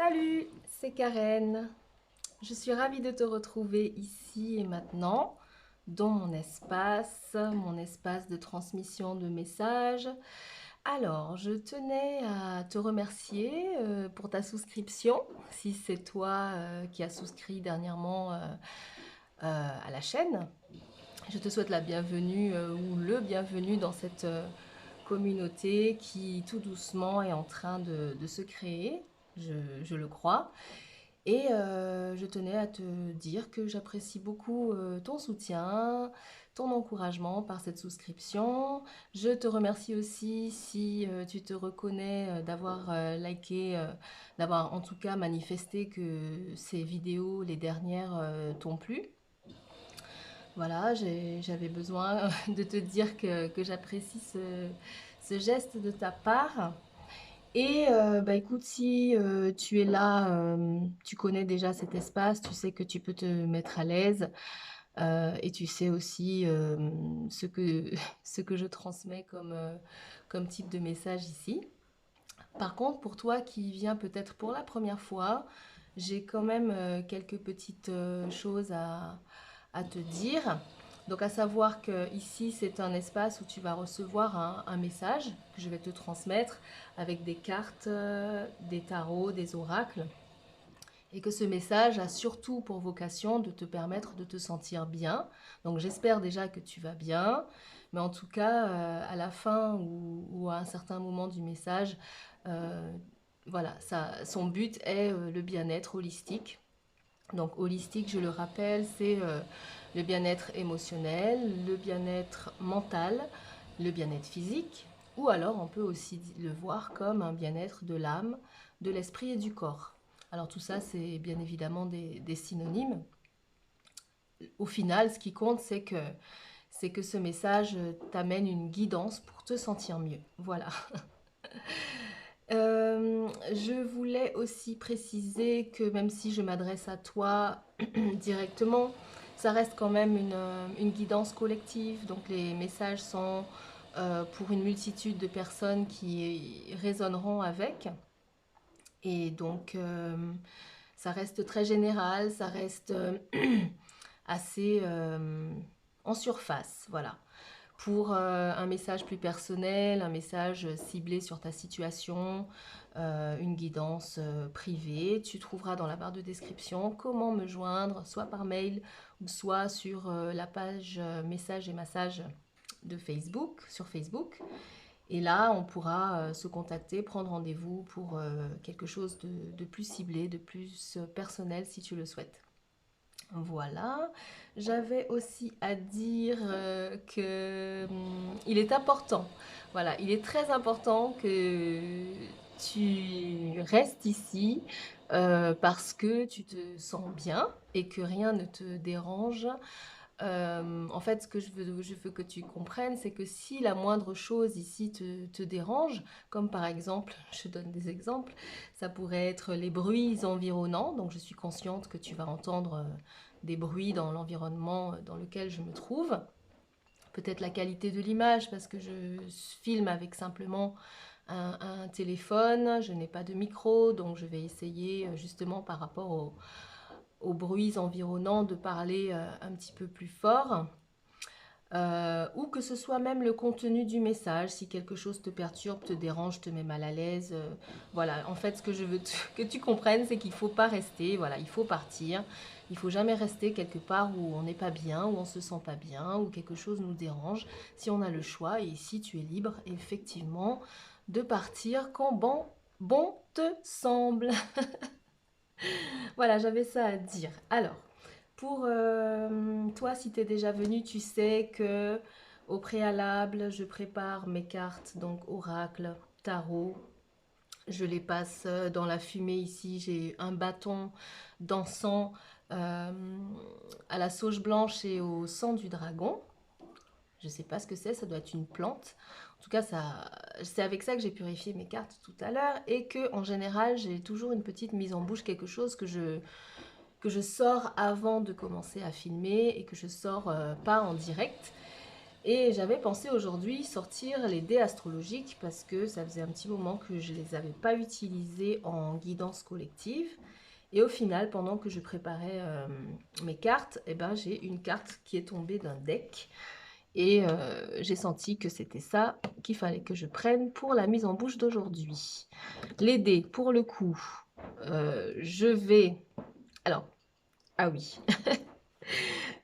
Salut, c'est Karen. Je suis ravie de te retrouver ici et maintenant dans mon espace de transmission de messages. Alors, je tenais à te remercier pour ta souscription, si c'est toi qui as souscrit dernièrement à la chaîne. Je te souhaite la bienvenue ou le bienvenu dans cette communauté qui tout doucement est en train de se créer, je le crois. Et je tenais à te dire que j'apprécie beaucoup ton soutien, ton encouragement par cette souscription. Je te remercie aussi si tu te reconnais d'avoir liké, d'avoir en tout cas manifesté que ces vidéos, les dernières, t'ont plu. Voilà, j'avais besoin de te dire que j'apprécie ce geste de ta part. Et bah écoute, si tu es là, tu connais déjà cet espace, tu sais que tu peux te mettre à l'aise et tu sais aussi ce que je transmets comme type de message ici. Par contre, pour toi qui viens peut-être pour la première fois, j'ai quand même quelques petites choses à te dire. Donc à savoir que ici c'est un espace où tu vas recevoir un message que je vais te transmettre avec des cartes, des tarots, des oracles. Et que ce message a surtout pour vocation de te permettre de te sentir bien. Donc j'espère déjà que tu vas bien. Mais en tout cas, à la fin ou à un certain moment du message, euh, voilà, son but est le bien-être holistique. Donc holistique, je le rappelle, c'est le bien-être émotionnel, le bien-être mental, le bien-être physique, ou alors on peut aussi le voir comme un bien-être de l'âme, de l'esprit et du corps. Alors tout ça, c'est bien évidemment des synonymes. Au final, ce qui compte, c'est que ce message t'amène une guidance pour te sentir mieux. Voilà. Je voulais aussi préciser que même si je m'adresse à toi directement, ça reste quand même une guidance collective. Donc les messages sont pour une multitude de personnes qui résonneront avec. Et donc ça reste très général, ça reste assez en surface. Voilà. Pour un message plus personnel, un message ciblé sur ta situation, une guidance privée, tu trouveras dans la barre de description comment me joindre, soit par mail ou soit sur la page messages et massages de Facebook, sur Facebook. Et là, on pourra se contacter, prendre rendez-vous pour quelque chose de plus ciblé, de plus personnel si tu le souhaites. Voilà. J'avais aussi à dire que il est important. Voilà, il est très important que tu restes ici parce que tu te sens bien et que rien ne te dérange. En fait, ce que je veux que tu comprennes, c'est que si la moindre chose ici te dérange, comme par exemple, je donne des exemples, ça pourrait être les bruits environnants. Donc, je suis consciente que tu vas entendre des bruits dans l'environnement dans lequel je me trouve. Peut-être la qualité de l'image, parce que je filme avec simplement un téléphone, je n'ai pas de micro, donc je vais essayer justement par rapport aux bruits environnants de parler un petit peu plus fort. Ou que ce soit même le contenu du message, si quelque chose te perturbe, te dérange, te met mal à l'aise. Voilà, en fait, ce que je veux que tu comprennes, c'est qu'il ne faut pas rester, voilà, il faut partir. Il ne faut jamais rester quelque part où on n'est pas bien, où on ne se sent pas bien, où quelque chose nous dérange. Si on a le choix, et ici tu es libre, effectivement, de partir quand bon te semble. Voilà, j'avais ça à dire. Alors, pour toi, si tu es déjà venu, tu sais que au préalable, je prépare mes cartes, donc oracle, tarot. Je les passe dans la fumée ici. J'ai un bâton d'encens à la sauge blanche et au sang du dragon. Je ne sais pas ce que c'est, ça doit être une plante. En tout cas, c'est avec ça que j'ai purifié mes cartes tout à l'heure et que en général, j'ai toujours une petite mise en bouche, quelque chose que je sors avant de commencer à filmer et que je sors pas en direct. Et j'avais pensé aujourd'hui sortir les dés astrologiques parce que ça faisait un petit moment que je ne les avais pas utilisés en guidance collective. Et au final, pendant que je préparais mes cartes, eh ben, j'ai une carte qui est tombée d'un deck. Et j'ai senti que c'était ça qu'il fallait que je prenne pour la mise en bouche d'aujourd'hui. Les dés, pour le coup, je vais... Alors, ah oui,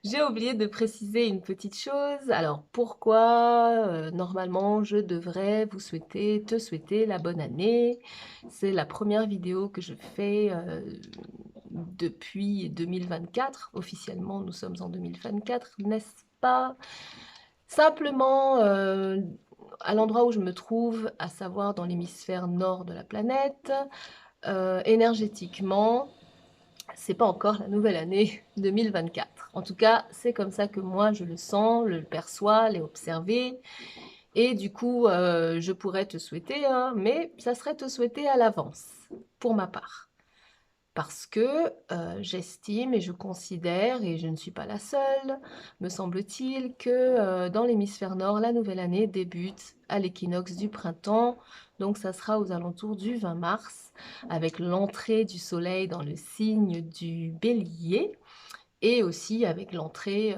j'ai oublié de préciser une petite chose. Alors, pourquoi normalement je devrais te souhaiter la bonne année? C'est la première vidéo que je fais depuis 2024. Officiellement, nous sommes en 2024, n'est-ce pas? Simplement, à l'endroit où je me trouve, à savoir dans l'hémisphère nord de la planète, énergétiquement, c'est pas encore la nouvelle année 2024. En tout cas, c'est comme ça que moi je le sens, le perçois, l'ai observé. Et du coup, je pourrais te souhaiter, hein, mais ça serait te souhaiter à l'avance, pour ma part. Parce que j'estime et je considère, et je ne suis pas la seule, me semble-t-il, que dans l'hémisphère nord, la nouvelle année débute à l'équinoxe du printemps. Donc ça sera aux alentours du 20 mars, avec l'entrée du soleil dans le signe du bélier, et aussi avec l'entrée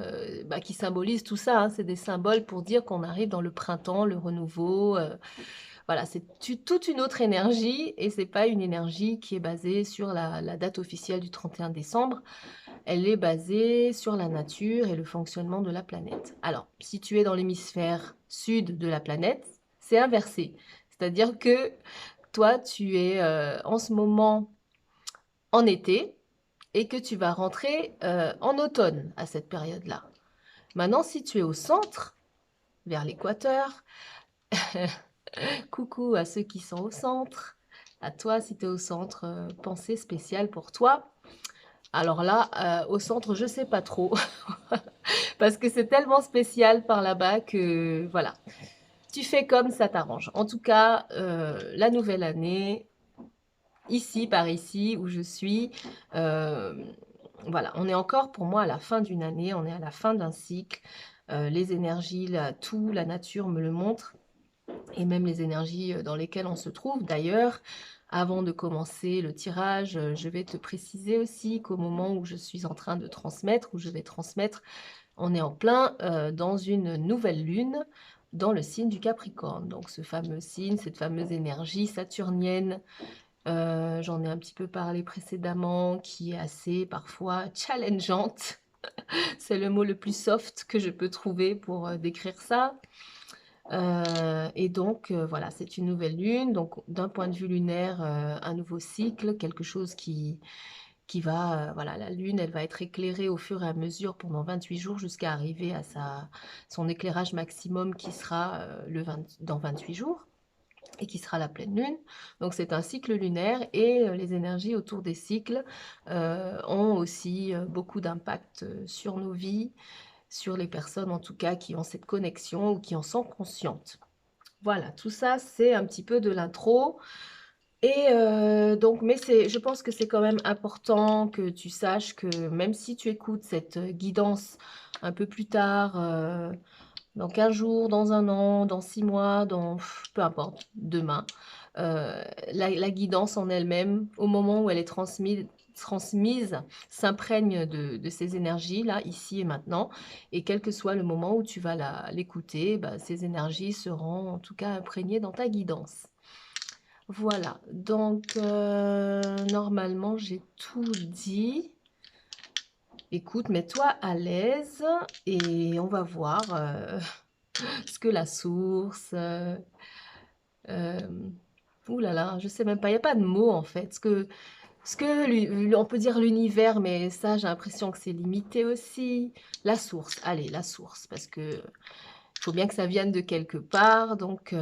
qui symbolise tout ça, hein. C'est des symboles pour dire qu'on arrive dans le printemps, le renouveau. Voilà, c'est toute une autre énergie et c'est pas une énergie qui est basée sur la date officielle du 31 décembre. Elle est basée sur la nature et le fonctionnement de la planète. Alors, si tu es dans l'hémisphère sud de la planète, c'est inversé. C'est-à-dire que toi, tu es en ce moment en été et que tu vas rentrer en automne à cette période-là. Maintenant, si tu es au centre, vers l'équateur, coucou à ceux qui sont au centre, à toi si tu es au centre, pensée spéciale pour toi. Alors là, au centre, je sais pas trop, parce que c'est tellement spécial par là-bas que voilà, tu fais comme ça t'arrange. En tout cas, la nouvelle année, ici, par ici, où je suis, euh, voilà, on est encore pour moi à la fin d'une année, on est à la fin d'un cycle. Les énergies, tout, la nature me le montre, et même les énergies dans lesquelles on se trouve. D'ailleurs, avant de commencer le tirage, je vais te préciser aussi qu'au moment où je suis en train de transmettre, où je vais transmettre, on est en plein dans une nouvelle lune dans le signe du Capricorne. Donc ce fameux signe, cette fameuse énergie saturnienne, j'en ai un petit peu parlé précédemment, qui est assez parfois challengeante. C'est le mot le plus soft que je peux trouver pour décrire ça. Et donc, voilà, c'est une nouvelle lune. Donc, d'un point de vue lunaire, un nouveau cycle, quelque chose qui va, voilà, la lune, elle va être éclairée au fur et à mesure pendant 28 jours jusqu'à arriver à son éclairage maximum qui sera dans 28 jours et qui sera la pleine lune. Donc, c'est un cycle lunaire et les énergies autour des cycles ont aussi beaucoup d'impact sur nos vies, sur les personnes en tout cas qui ont cette connexion ou qui en sont conscientes. Voilà, tout ça, c'est un petit peu de l'intro. Et donc, mais je pense que c'est quand même important que tu saches que même si tu écoutes cette guidance un peu plus tard, dans 15 jours, dans un an, dans 6 mois, peu importe, demain, la guidance en elle-même, au moment où elle est transmise s'imprègne de ces énergies-là, ici et maintenant. Et quel que soit le moment où tu vas l'écouter, bah, ces énergies seront en tout cas imprégnées dans ta guidance. Voilà, donc normalement j'ai tout dit. Écoute, mets-toi à l'aise et on va voir ce que la source... ouh là là, je sais même pas, il n'y a pas de mots en fait. On peut dire l'univers, mais ça j'ai l'impression que c'est limité aussi. La source, allez, la source, parce que il faut bien que ça vienne de quelque part. Donc,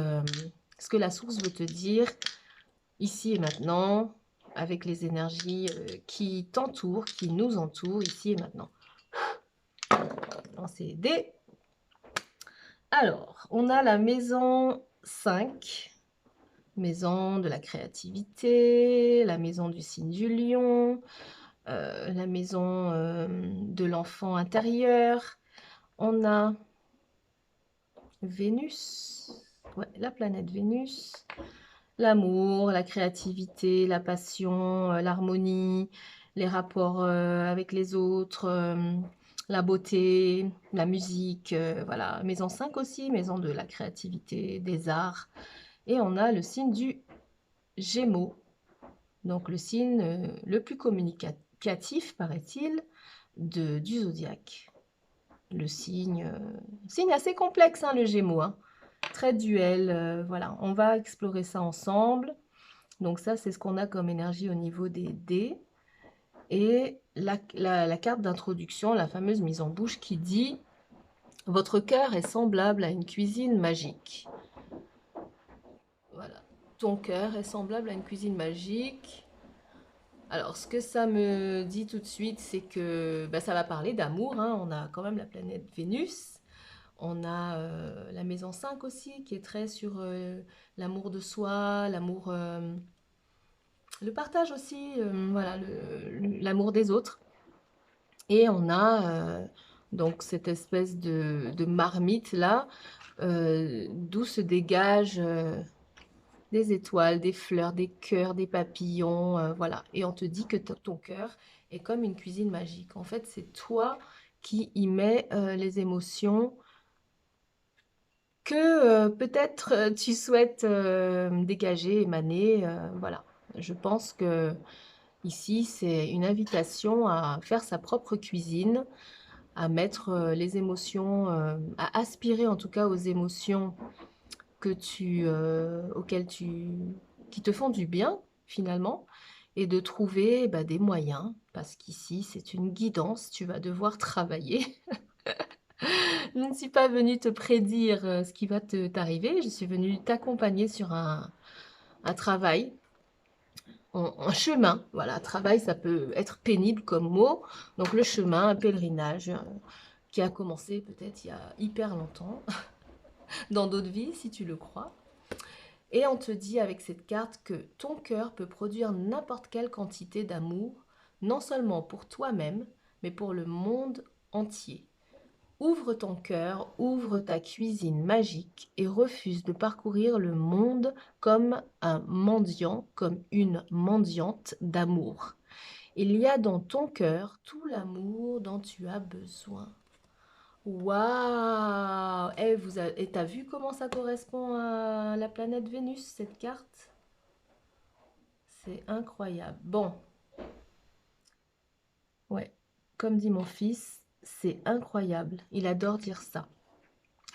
ce que la source veut te dire, ici et maintenant, avec les énergies qui t'entourent, qui nous entourent, ici et maintenant. Lancer les dés. Alors, on a la maison 5, maison de la créativité, la maison du signe du lion, la maison de l'enfant intérieur. On a Vénus. Ouais, la planète Vénus. L'amour, la créativité, la passion, l'harmonie, les rapports avec les autres, la beauté, la musique, voilà. Maison 5 aussi, maison de la créativité, des arts. Et on a le signe du Gémeaux. Donc le signe le plus communicatif, paraît-il, du zodiaque. Le signe assez complexe, hein, le Gémeaux, hein. Très duel, voilà. On va explorer ça ensemble. Donc ça, c'est ce qu'on a comme énergie au niveau des dés. Et la carte d'introduction, la fameuse mise en bouche qui dit « Votre cœur est semblable à une cuisine magique. » Voilà. Ton cœur est semblable à une cuisine magique. Alors, ce que ça me dit tout de suite, c'est que ça va parler d'amour, hein. On a quand même la planète Vénus. On a la maison 5 aussi, qui est très sur l'amour de soi, l'amour, le partage aussi, voilà, l'amour des autres. Et on a donc cette espèce de marmite là, d'où se dégagent des étoiles, des fleurs, des cœurs, des papillons, voilà. Et on te dit que ton cœur est comme une cuisine magique. En fait, c'est toi qui y mets les émotions que peut-être tu souhaites dégager, émaner, voilà. Je pense que ici, c'est une invitation à faire sa propre cuisine, à mettre les émotions, à aspirer en tout cas aux émotions auxquelles qui te font du bien finalement, et de trouver des moyens, parce qu'ici c'est une guidance, tu vas devoir travailler. Je ne suis pas venue te prédire ce qui va t'arriver, je suis venue t'accompagner sur un travail, un chemin. Voilà, travail, ça peut être pénible comme mot. Donc le chemin, un pèlerinage qui a commencé peut-être il y a hyper longtemps, dans d'autres vies, si tu le crois. Et on te dit avec cette carte que ton cœur peut produire n'importe quelle quantité d'amour, non seulement pour toi-même, mais pour le monde entier. Ouvre ton cœur, ouvre ta cuisine magique et refuse de parcourir le monde comme un mendiant, comme une mendiante d'amour. Il y a dans ton cœur tout l'amour dont tu as besoin. Waouh! Et t'as vu comment ça correspond à la planète Vénus, cette carte? C'est incroyable. Bon, ouais, comme dit mon fils, c'est incroyable. Il adore dire ça.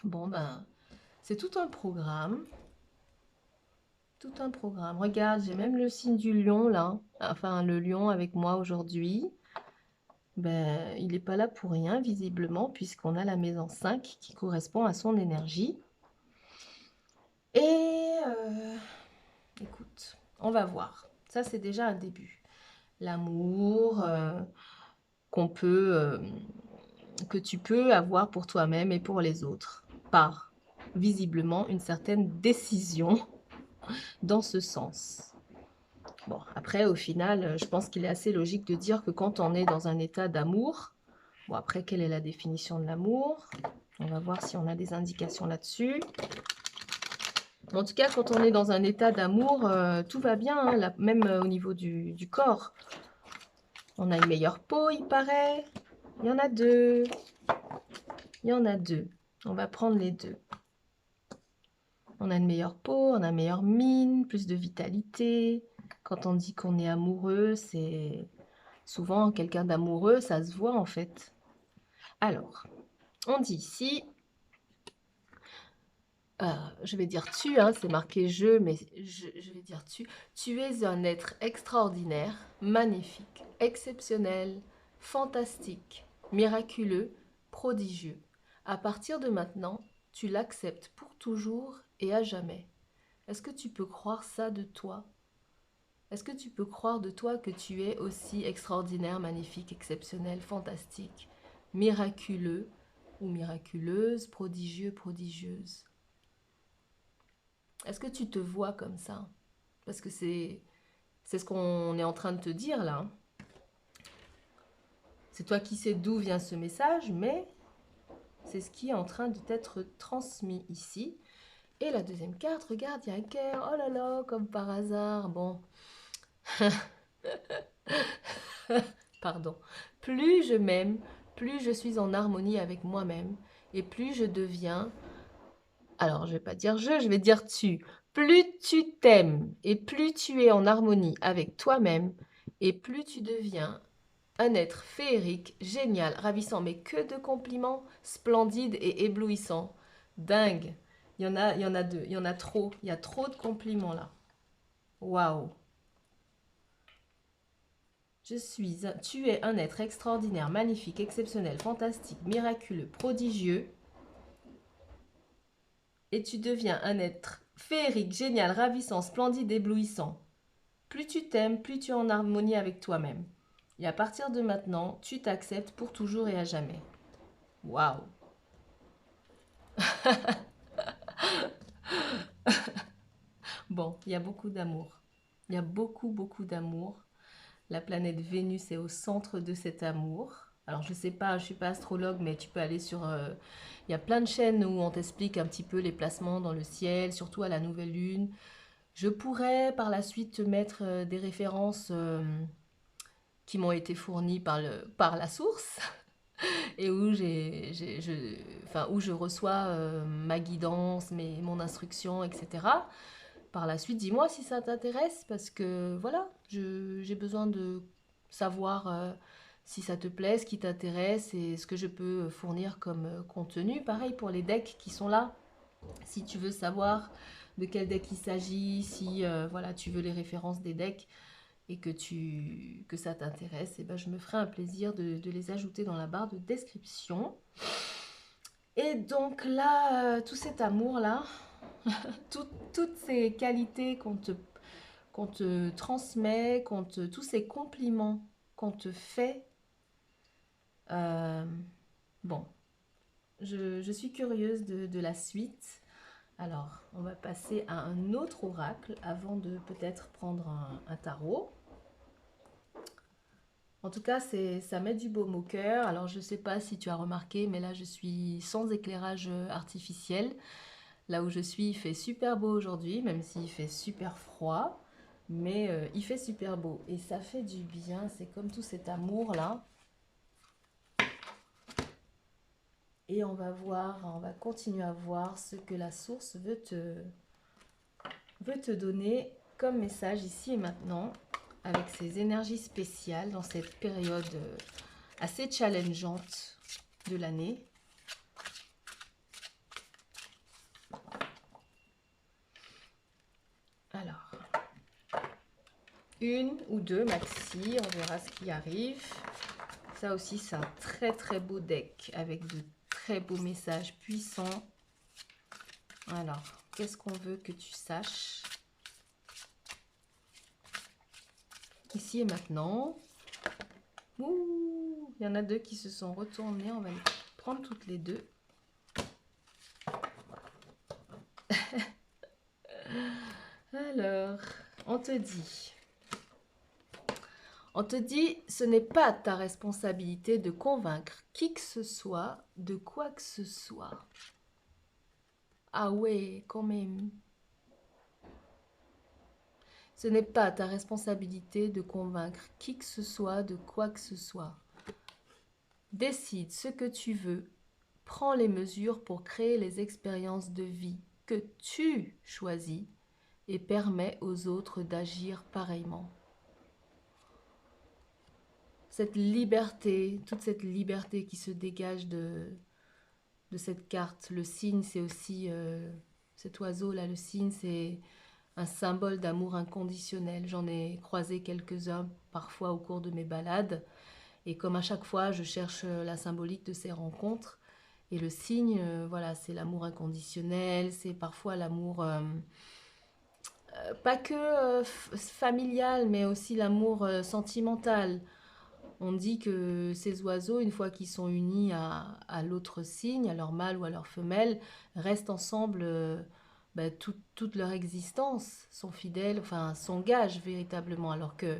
Bon, c'est tout un programme. Tout un programme. Regarde, j'ai même le signe du lion là. Enfin, le lion avec moi aujourd'hui. Il n'est pas là pour rien, visiblement, puisqu'on a la maison 5 qui correspond à son énergie. Et écoute, on va voir. Ça, c'est déjà un début. L'amour que tu peux avoir pour toi-même et pour les autres, par visiblement une certaine décision dans ce sens. Bon, après, au final, je pense qu'il est assez logique de dire que quand on est dans un état d'amour, bon, après, quelle est la définition de l'amour? On va voir si on a des indications là-dessus. En tout cas, quand on est dans un état d'amour, tout va bien, hein, là, même au niveau du corps. On a une meilleure peau, il paraît. Il y en a deux. Il y en a deux. On va prendre les deux. On a une meilleure peau, on a une meilleure mine, plus de vitalité. Quand on dit qu'on est amoureux, c'est souvent quelqu'un d'amoureux, ça se voit en fait. Alors, on dit ici, je vais dire tu, hein, c'est marqué je, mais je vais dire tu. Tu es un être extraordinaire, magnifique, exceptionnel, fantastique, miraculeux, prodigieux. À partir de maintenant, tu l'acceptes pour toujours et à jamais. Est-ce que tu peux croire ça de toi? Est-ce que tu peux croire de toi que tu es aussi extraordinaire, magnifique, exceptionnel, fantastique, miraculeux ou miraculeuse, prodigieux, prodigieuse? Est-ce que tu te vois comme ça? Parce que c'est ce qu'on est en train de te dire là. C'est toi qui sais d'où vient ce message, mais C'est ce qui est en train de t'être transmis ici. Et la deuxième carte, regarde, il y a un cœur. Oh là là, comme par hasard. Bon, pardon. Plus je m'aime, plus je suis en harmonie avec moi-même et plus je deviens, alors je vais pas dire je vais dire tu. Plus tu t'aimes et plus tu es en harmonie avec toi-même et plus tu deviens un être féerique, génial, ravissant, mais que de compliments splendides et éblouissants. Dingue. Il y en a deux, il y en a trop. Il y a trop de compliments là. Waouh. Tu es un être extraordinaire, magnifique, exceptionnel, fantastique, miraculeux, prodigieux. Et tu deviens un être féerique, génial, ravissant, splendide, éblouissant. Plus tu t'aimes, plus tu es en harmonie avec toi-même. Et à partir de maintenant, tu t'acceptes pour toujours et à jamais. Waouh. Bon, il y a beaucoup d'amour. Il y a beaucoup, beaucoup d'amour. La planète Vénus est au centre de cet amour. Alors, je ne sais pas, je ne suis pas astrologue, mais tu peux aller sur... il y a plein de chaînes où on t'explique un petit peu les placements dans le ciel, surtout à la nouvelle lune. Je pourrais par la suite te mettre des références qui m'ont été fournies par la source et où je reçois ma guidance, mon instruction, etc. Par la suite, dis-moi si ça t'intéresse parce que voilà, j'ai besoin de savoir si ça te plaît, ce qui t'intéresse et ce que je peux fournir comme contenu. Pareil pour les decks qui sont là. Si tu veux savoir de quel deck il s'agit, si voilà, tu veux les références des decks et que ça t'intéresse, et ben, je me ferai un plaisir de les ajouter dans la barre de description. Et donc là, tout cet amour-là, toutes ces qualités qu'on te transmet, tous ces compliments qu'on te fait, euh, bon, je suis curieuse de la suite. Alors, on va passer à un autre oracle avant de peut-être prendre un tarot. En tout cas, ça met du baume au cœur. Alors, je ne sais pas si tu as remarqué, mais là, je suis sans éclairage artificiel. Là où je suis, il fait super beau aujourd'hui, même s'il fait super froid. Mais il fait super beau. Et ça fait du bien. C'est comme tout cet amour-là. Et on va continuer à voir ce que la source veut te donner comme message ici et maintenant, avec ces énergies spéciales dans cette période assez challengeante de l'année. Alors, une ou deux maxi, on verra ce qui arrive. Ça aussi, c'est un très très beau deck avec de très beaux messages puissants. Alors, qu'est-ce qu'on veut que tu saches ici et maintenant? Ouh, il y en a deux qui se sont retournés. On va les prendre toutes les deux. Alors, on te dit, ce n'est pas ta responsabilité de convaincre qui que ce soit de quoi que ce soit. Ah ouais, quand même. Ce n'est pas ta responsabilité de convaincre qui que ce soit de quoi que ce soit. Décide ce que tu veux. Prends les mesures pour créer les expériences de vie que tu choisis et permets aux autres d'agir pareillement. Cette liberté, toute cette liberté qui se dégage de cette carte. Le cygne, c'est aussi cet oiseau-là. Le cygne, c'est un symbole d'amour inconditionnel. J'en ai croisé quelques-uns parfois au cours de mes balades. Et comme à chaque fois, je cherche la symbolique de ces rencontres. Et le cygne, voilà, c'est l'amour inconditionnel, c'est parfois l'amour, pas que familial, mais aussi l'amour sentimental. On dit que ces oiseaux, une fois qu'ils sont unis à l'autre cygne, à leur mâle ou à leur femelle, restent ensemble toute leur existence, sont fidèles, enfin s'engagent véritablement, alors que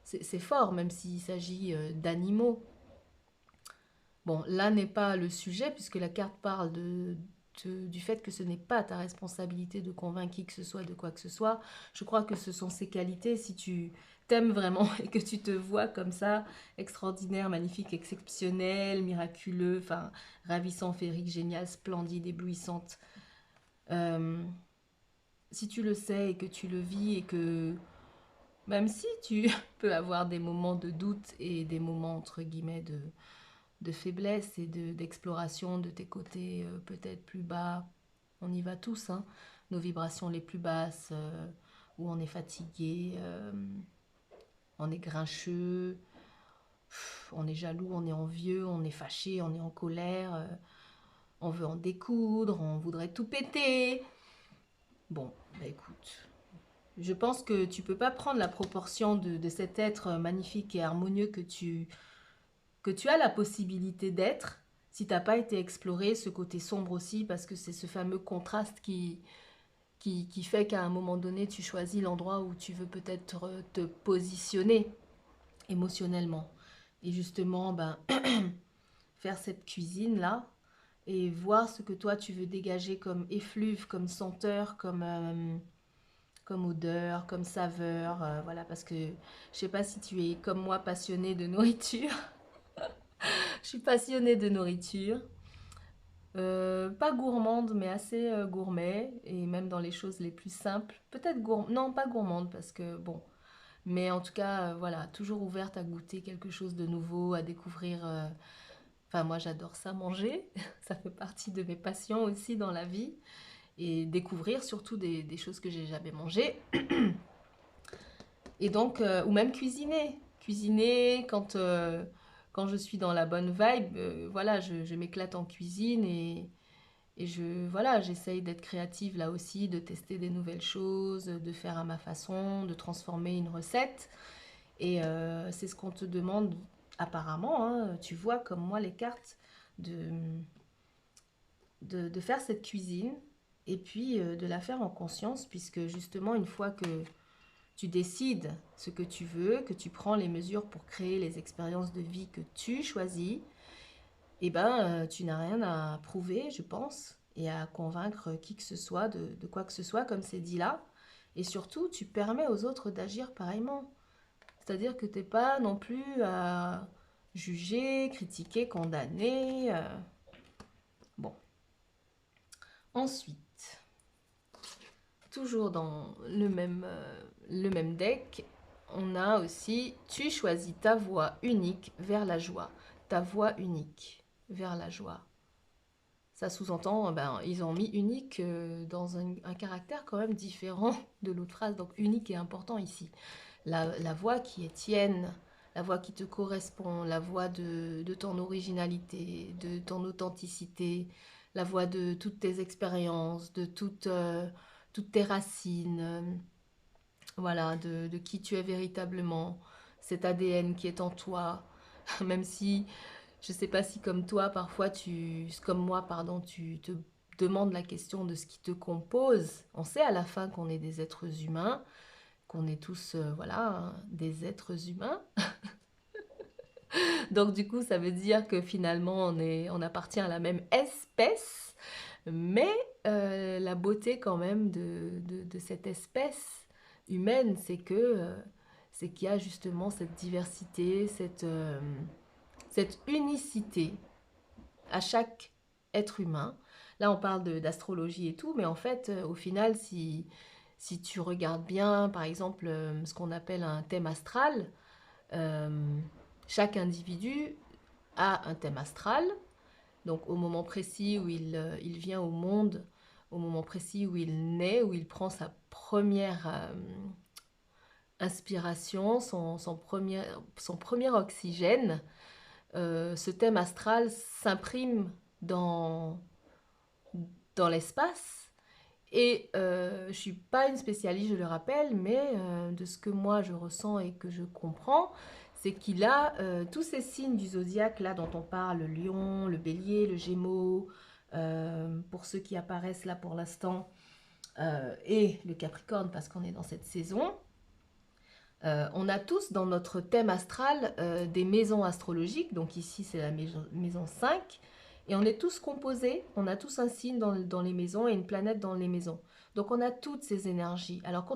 c'est fort, même s'il s'agit d'animaux. Bon, là n'est pas le sujet puisque la carte parle du fait que ce n'est pas ta responsabilité de convaincre qui que ce soit de quoi que ce soit. Je crois que ce sont ces qualités, si tu t'aimes vraiment et que tu te vois comme ça, extraordinaire, magnifique, exceptionnel, miraculeux, enfin, ravissant, féerique, génial, splendide, éblouissante. Euh, Si tu le sais et que tu le vis et que même si tu peux avoir des moments de doute et des moments entre guillemets de faiblesse et d'exploration de tes côtés peut-être plus bas, on y va tous, hein, nos vibrations les plus basses, où on est fatigué, on est grincheux, on est jaloux, on est envieux, on est fâché, on est en colère, on veut en découdre, on voudrait tout péter. Bon, bah écoute, je pense que tu peux pas prendre la proportion de cet être magnifique et harmonieux que tu as la possibilité d'être si t'as pas été exploré ce côté sombre aussi, parce que c'est ce fameux contraste qui fait qu'à un moment donné, tu choisis l'endroit où tu veux peut-être te positionner émotionnellement. Et justement, ben, faire cette cuisine-là et voir ce que toi, tu veux dégager comme effluve, comme senteur, comme odeur, comme saveur, voilà, parce que je sais pas si tu es comme moi passionné de nourriture. Je suis passionnée de nourriture. Pas gourmande, mais assez gourmet, et même dans les choses les plus simples. Peut-être gourmande, non, pas gourmande, parce que bon. Mais en tout cas, voilà, toujours ouverte à goûter quelque chose de nouveau, à découvrir. Enfin, moi, j'adore ça, manger. Ça fait partie de mes passions aussi dans la vie. Et découvrir surtout des choses que j'ai jamais mangées. Et donc, ou même cuisiner. Cuisiner quand je suis dans la bonne vibe, voilà, je m'éclate en cuisine et voilà, j'essaye d'être créative là aussi, de tester des nouvelles choses, de faire à ma façon, de transformer une recette. Et c'est ce qu'on te demande apparemment, hein, tu vois comme moi les cartes, de, de faire cette cuisine et puis de la faire en conscience, puisque justement une fois que tu décides ce que tu veux, que tu prends les mesures pour créer les expériences de vie que tu choisis, eh ben, tu n'as rien à prouver, je pense, et à convaincre qui que ce soit de quoi que ce soit, comme c'est dit là. Et surtout, tu permets aux autres d'agir pareillement. C'est-à-dire que tu n'es pas non plus à juger, critiquer, condamner. Bon. Ensuite, toujours dans le même deck, on a aussi tu choisis ta voie unique vers la joie. Ta voie unique vers la joie. Ça sous-entend, ben, ils ont mis unique dans un caractère quand même différent de l'autre phrase. Donc unique est important ici. La voix qui est tienne, la voix qui te correspond, la voix de ton originalité, de ton authenticité, la voix de toutes tes expériences, de toutes tes racines, voilà, de qui tu es véritablement, cet ADN qui est en toi, même si je sais pas si comme toi, parfois comme moi, pardon, tu te demandes la question de ce qui te compose. On sait à la fin qu'on est des êtres humains, qu'on est tous, voilà, hein, des êtres humains. Donc du coup, ça veut dire que finalement, on appartient à la même espèce, mais la beauté quand même de cette espèce humaine, c'est qu'il y a justement cette diversité, cette unicité à chaque être humain. Là, on parle d'astrologie et tout, mais en fait, au final, si tu regardes bien, par exemple, ce qu'on appelle un thème astral, euh, chaque individu a un thème astral. Donc, au moment précis où il vient au monde, au moment précis où il naît, où il prend sa première inspiration, son premier oxygène, ce thème astral s'imprime dans, dans l'espace. Et je ne suis pas une spécialiste, je le rappelle, mais de ce que moi je ressens et que je comprends, c'est qu'il a tous ces signes du zodiaque là dont on parle, le lion, le bélier, le gémeaux, pour ceux qui apparaissent là pour l'instant, et le capricorne parce qu'on est dans cette saison. On a tous dans notre thème astral des maisons astrologiques. Donc ici, c'est la maison 5. Et on est tous composés, on a tous un signe dans les maisons et une planète dans les maisons. Donc on a toutes ces énergies. Alors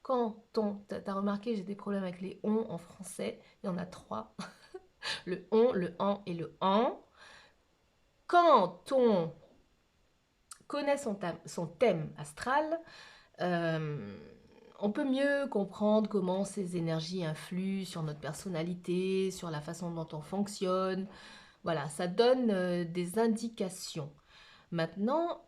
t'as remarqué, j'ai des problèmes avec les on en français, il y en a trois. Le on, le en et le en. Quand on connaît son thème astral, euh, on peut mieux comprendre comment ces énergies influent sur notre personnalité, sur la façon dont on fonctionne. Voilà, ça donne des indications. Maintenant,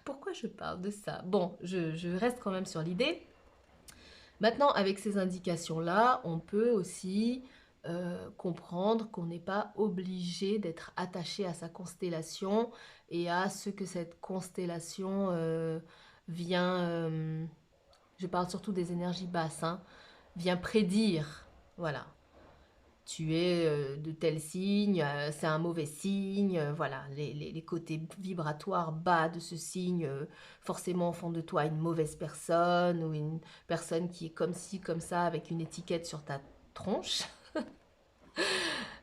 pourquoi je parle de ça? Bon, je reste quand même sur l'idée. Maintenant, avec ces indications-là, on peut aussi comprendre qu'on n'est pas obligé d'être attaché à sa constellation et à ce que cette constellation vient, je parle surtout des énergies basses, hein, vient prédire. Voilà, tu es de tel signe, c'est un mauvais signe, voilà, les côtés vibratoires bas de ce signe, forcément font de toi une mauvaise personne ou une personne qui est comme ci, comme ça, avec une étiquette sur ta tronche.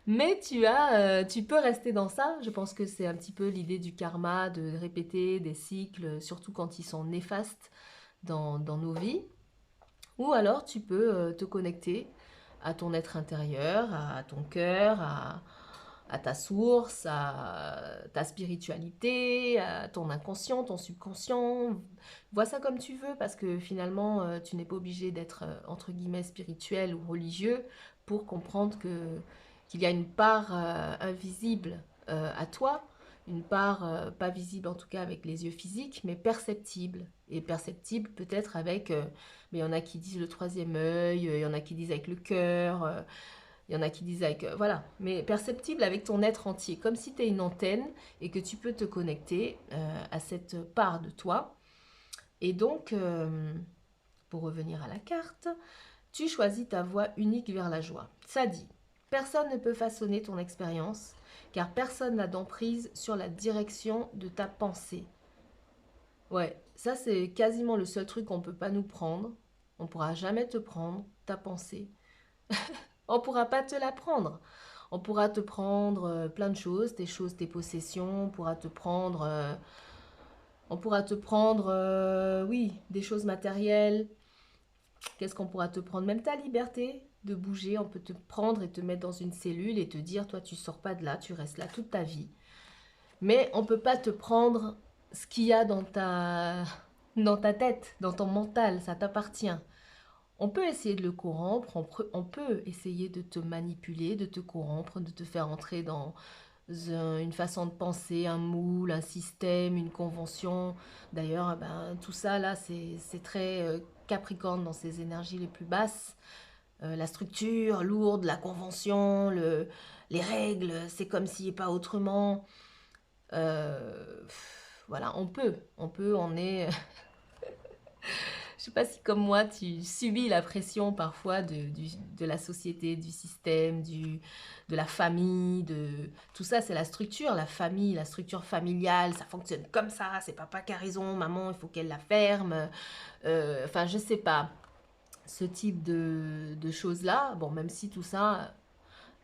Mais tu peux rester dans ça. Je pense que c'est un petit peu l'idée du karma, de répéter des cycles, surtout quand ils sont néfastes dans nos vies. Ou alors tu peux te connecter à ton être intérieur, à ton cœur, à ta source, à ta spiritualité, à ton inconscient, ton subconscient. Vois ça comme tu veux parce que finalement, tu n'es pas obligé d'être entre guillemets spirituel ou religieux pour comprendre qu'il y a une part invisible à toi, une part pas visible en tout cas avec les yeux physiques, mais perceptible. Et perceptible peut-être avec, mais il y en a qui disent le troisième œil, il y en a qui disent avec le cœur, il y en a qui disent avec, voilà, mais perceptible avec ton être entier, comme si tu es une antenne et que tu peux te connecter à cette part de toi. Et donc, pour revenir à la carte, tu choisis ta voie unique vers la joie. Ça dit, personne ne peut façonner ton expérience, car personne n'a d'emprise sur la direction de ta pensée. Ouais, ça c'est quasiment le seul truc qu'on peut pas nous prendre. On pourra jamais te prendre ta pensée. On pourra pas te la prendre. On pourra te prendre plein de choses, tes possessions. On pourra te prendre, oui, des choses matérielles. Qu'est-ce qu'on pourra te prendre? Même ta liberté de bouger. On peut te prendre et te mettre dans une cellule et te dire, toi, tu sors pas de là, tu restes là toute ta vie. Mais on peut pas te prendre ce qu'il y a dans ta tête, dans ton mental. Ça t'appartient. On peut essayer de le corrompre, on peut essayer de te manipuler, de te corrompre, de te faire entrer dans une façon de penser, un moule, un système, une convention. D'ailleurs, ben, tout ça, là, c'est très capricorne dans ses énergies les plus basses. La structure lourde, la convention, les règles, c'est comme s'il n'y avait pas autrement. Voilà, on est je sais pas si comme moi tu subis la pression parfois de la société, du système, de la famille, tout ça c'est la structure, la famille, la structure familiale, ça fonctionne comme ça, c'est papa qui a raison, maman il faut qu'elle la ferme, enfin je sais pas, ce type de choses-là, bon même si tout ça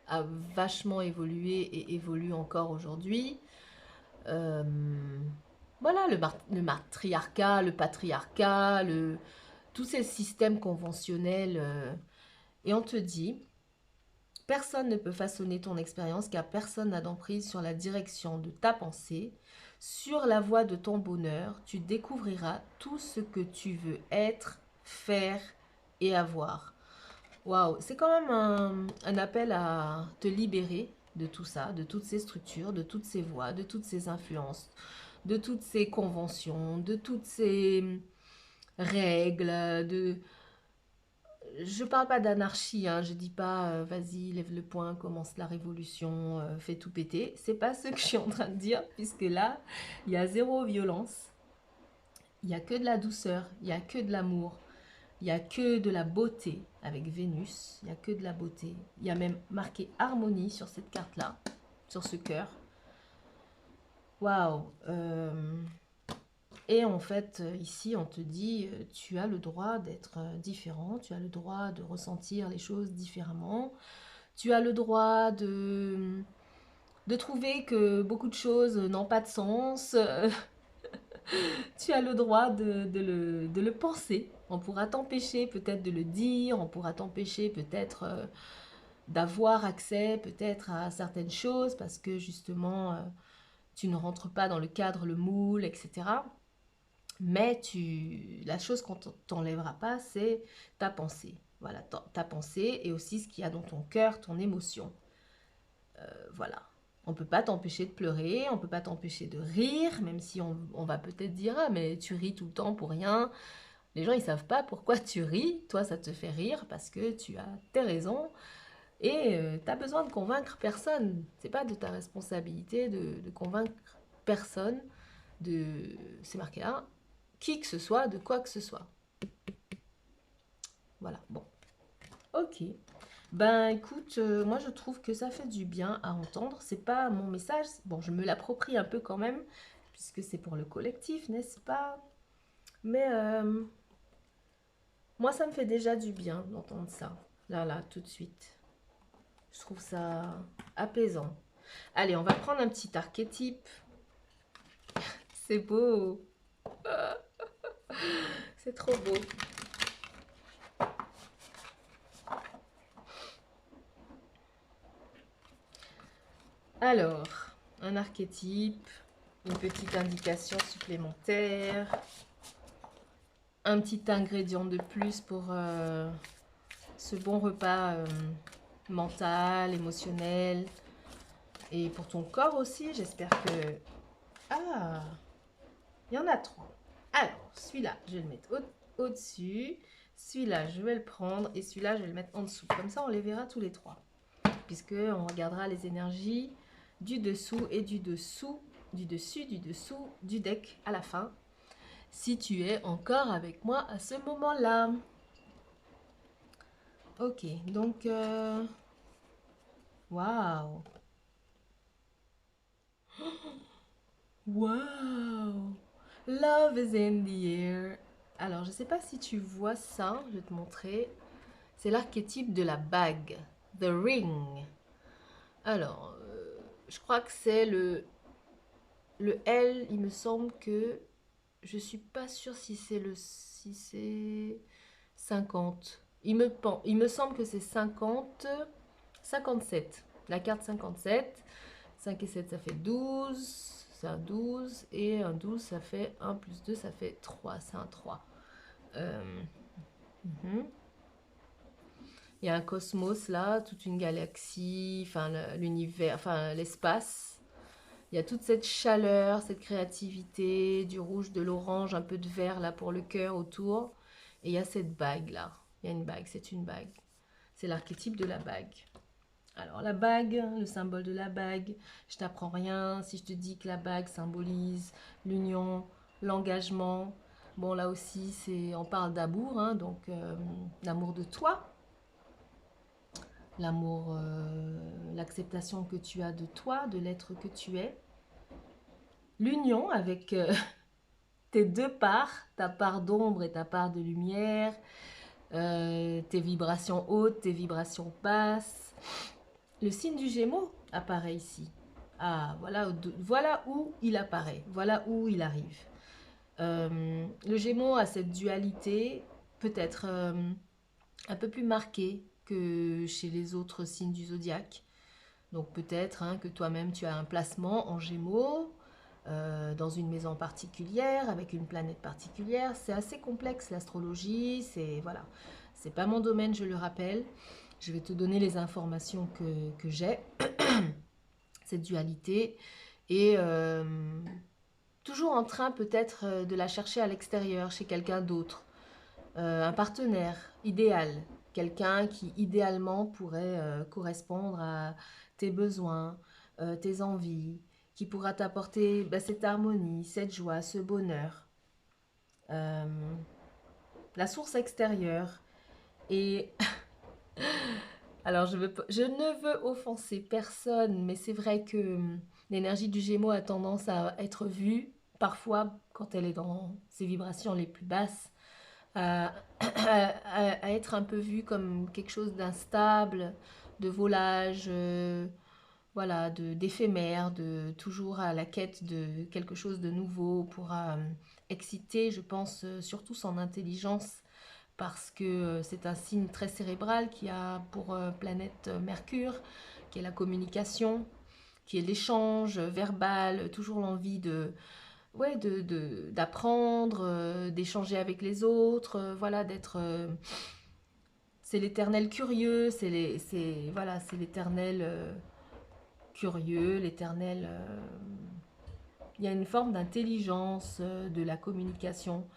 a vachement évolué et évolue encore aujourd'hui, euh, voilà, le matriarcat, le patriarcat, tous ces systèmes conventionnels. Et on te dit, personne ne peut façonner ton expérience car personne n'a d'emprise sur la direction de ta pensée. Sur la voie de ton bonheur, tu découvriras tout ce que tu veux être, faire et avoir. Waouh, c'est quand même un appel à te libérer de tout ça, de toutes ces structures, de toutes ces voies, de toutes ces influences, de toutes ces conventions, de toutes ces règles, je parle pas d'anarchie, hein, je dis pas vas-y, lève le poing, commence la révolution, fais tout péter. C'est pas ce que je suis en train de dire, puisque là, il y a zéro violence, il y a que de la douceur, il y a que de l'amour, il y a que de la beauté avec Vénus, il y a que de la beauté. Il y a même marqué harmonie sur cette carte-là, sur ce cœur. Waouh, Et en fait, ici, on te dit, tu as le droit d'être différent, tu as le droit de ressentir les choses différemment, tu as le droit de trouver que beaucoup de choses n'ont pas de sens, tu as le droit de le penser. On pourra t'empêcher peut-être de le dire, on pourra t'empêcher peut-être d'avoir accès peut-être à certaines choses parce que justement tu ne rentres pas dans le cadre, le moule, etc. Mais la chose qu'on t'enlèvera pas, c'est ta pensée. Voilà, ta pensée et aussi ce qu'il y a dans ton cœur, ton émotion. Voilà. On ne peut pas t'empêcher de pleurer, on ne peut pas t'empêcher de rire, même si on va peut-être dire ah mais tu ris tout le temps pour rien. Les gens ils savent pas pourquoi tu ris. Toi ça te fait rire parce que tu as tes raisons et tu as besoin de convaincre personne. C'est pas de ta responsabilité de convaincre personne de c'est marqué là qui que ce soit, de quoi que ce soit. Voilà, bon. Ok. Ben écoute, moi je trouve que ça fait du bien à entendre. C'est pas mon message. Bon, je me l'approprie un peu quand même, puisque c'est pour le collectif, n'est-ce pas? Mais moi ça me fait déjà du bien d'entendre ça. Là, tout de suite. Je trouve ça apaisant. Allez, on va prendre un petit archétype. C'est beau. C'est trop beau. Alors, un archétype, une petite indication supplémentaire, un petit ingrédient de plus pour ce bon repas mental, émotionnel et pour ton corps aussi. J'espère que... Ah, il y en a trois. Alors, celui-là, je vais le mettre au-dessus. Celui-là, je vais le prendre et celui-là, je vais le mettre en dessous. Comme ça, on les verra tous les trois. Puisque on regardera les énergies du dessous et du dessous, du dessus, du dessous, du deck à la fin. Si tu es encore avec moi à ce moment-là. Ok, donc... Waouh! Waouh! Love is in the air. Alors, je ne sais pas si tu vois ça, je vais te montrer. C'est l'archétype de la bague, the ring. Alors, je crois que c'est le L, il me semble que je suis pas sûre si c'est 50. Il me semble que c'est 50, 57. La carte 57. 5 et 7, ça fait 12. C'est un 12. Et un 12, ça fait 1 plus 2, ça fait 3. C'est un 3. Mhm. Il y a un cosmos là, toute une galaxie, enfin l'univers, enfin l'espace. Il y a toute cette chaleur, cette créativité, du rouge, de l'orange, un peu de vert là pour le cœur autour. Et il y a cette bague là. Il y a une bague, c'est une bague. C'est l'archétype de la bague. Alors la bague, le symbole de la bague, je t'apprends rien si je te dis que la bague symbolise l'union, l'engagement. Bon là aussi, on parle d'amour, hein, donc l'amour de toi, l'amour, l'acceptation que tu as de toi, de l'être que tu es. L'union avec tes deux parts, ta part d'ombre et ta part de lumière, tes vibrations hautes, tes vibrations basses. Le signe du Gémeaux apparaît ici. Ah, voilà où il apparaît, voilà où il arrive. Le Gémeaux a cette dualité peut-être un peu plus marquée que chez les autres signes du zodiaque. Donc peut-être hein, que toi-même tu as un placement en Gémeaux, dans une maison particulière, avec une planète particulière. C'est assez complexe l'astrologie, voilà. C'est pas mon domaine, je le rappelle. Je vais te donner les informations que j'ai, cette dualité, et toujours en train peut-être de la chercher à l'extérieur, chez quelqu'un d'autre. Un partenaire idéal, quelqu'un qui idéalement pourrait correspondre à tes besoins, tes envies, qui pourra t'apporter cette harmonie, cette joie, ce bonheur. Euh, la source extérieure. Et alors je ne veux offenser personne, mais c'est vrai que l'énergie du Gémeaux a tendance à être vue parfois, quand elle est dans ses vibrations les plus basses, à, à être un peu vue comme quelque chose d'instable, de volage, voilà, d'éphémère, de toujours à la quête de quelque chose de nouveau pour exciter, je pense, surtout son intelligence, parce que c'est un signe très cérébral qui a pour planète Mercure, qui est la communication, qui est l'échange verbal, toujours l'envie de, ouais, d'apprendre, d'échanger avec les autres, voilà, d'être, c'est l'éternel curieux, voilà, c'est l'éternel curieux, l'éternel, il y a une forme d'intelligence de la communication.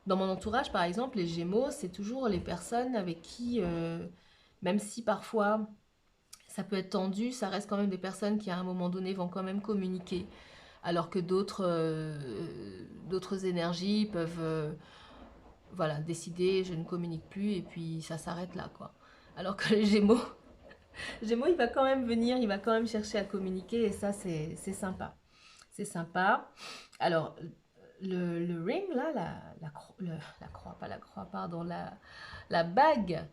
Dans mon entourage, par exemple, les Gémeaux, c'est toujours les personnes avec qui, même si parfois ça peut être tendu, ça reste quand même des personnes qui à un moment donné vont quand même communiquer, alors que d'autres énergies peuvent voilà, décider je ne communique plus et puis ça s'arrête là quoi. Alors que les Gémeaux, il va quand même venir, il va quand même chercher à communiquer et ça c'est sympa. C'est sympa. Alors le ring là, la croix, pas la croix, pardon, la bague.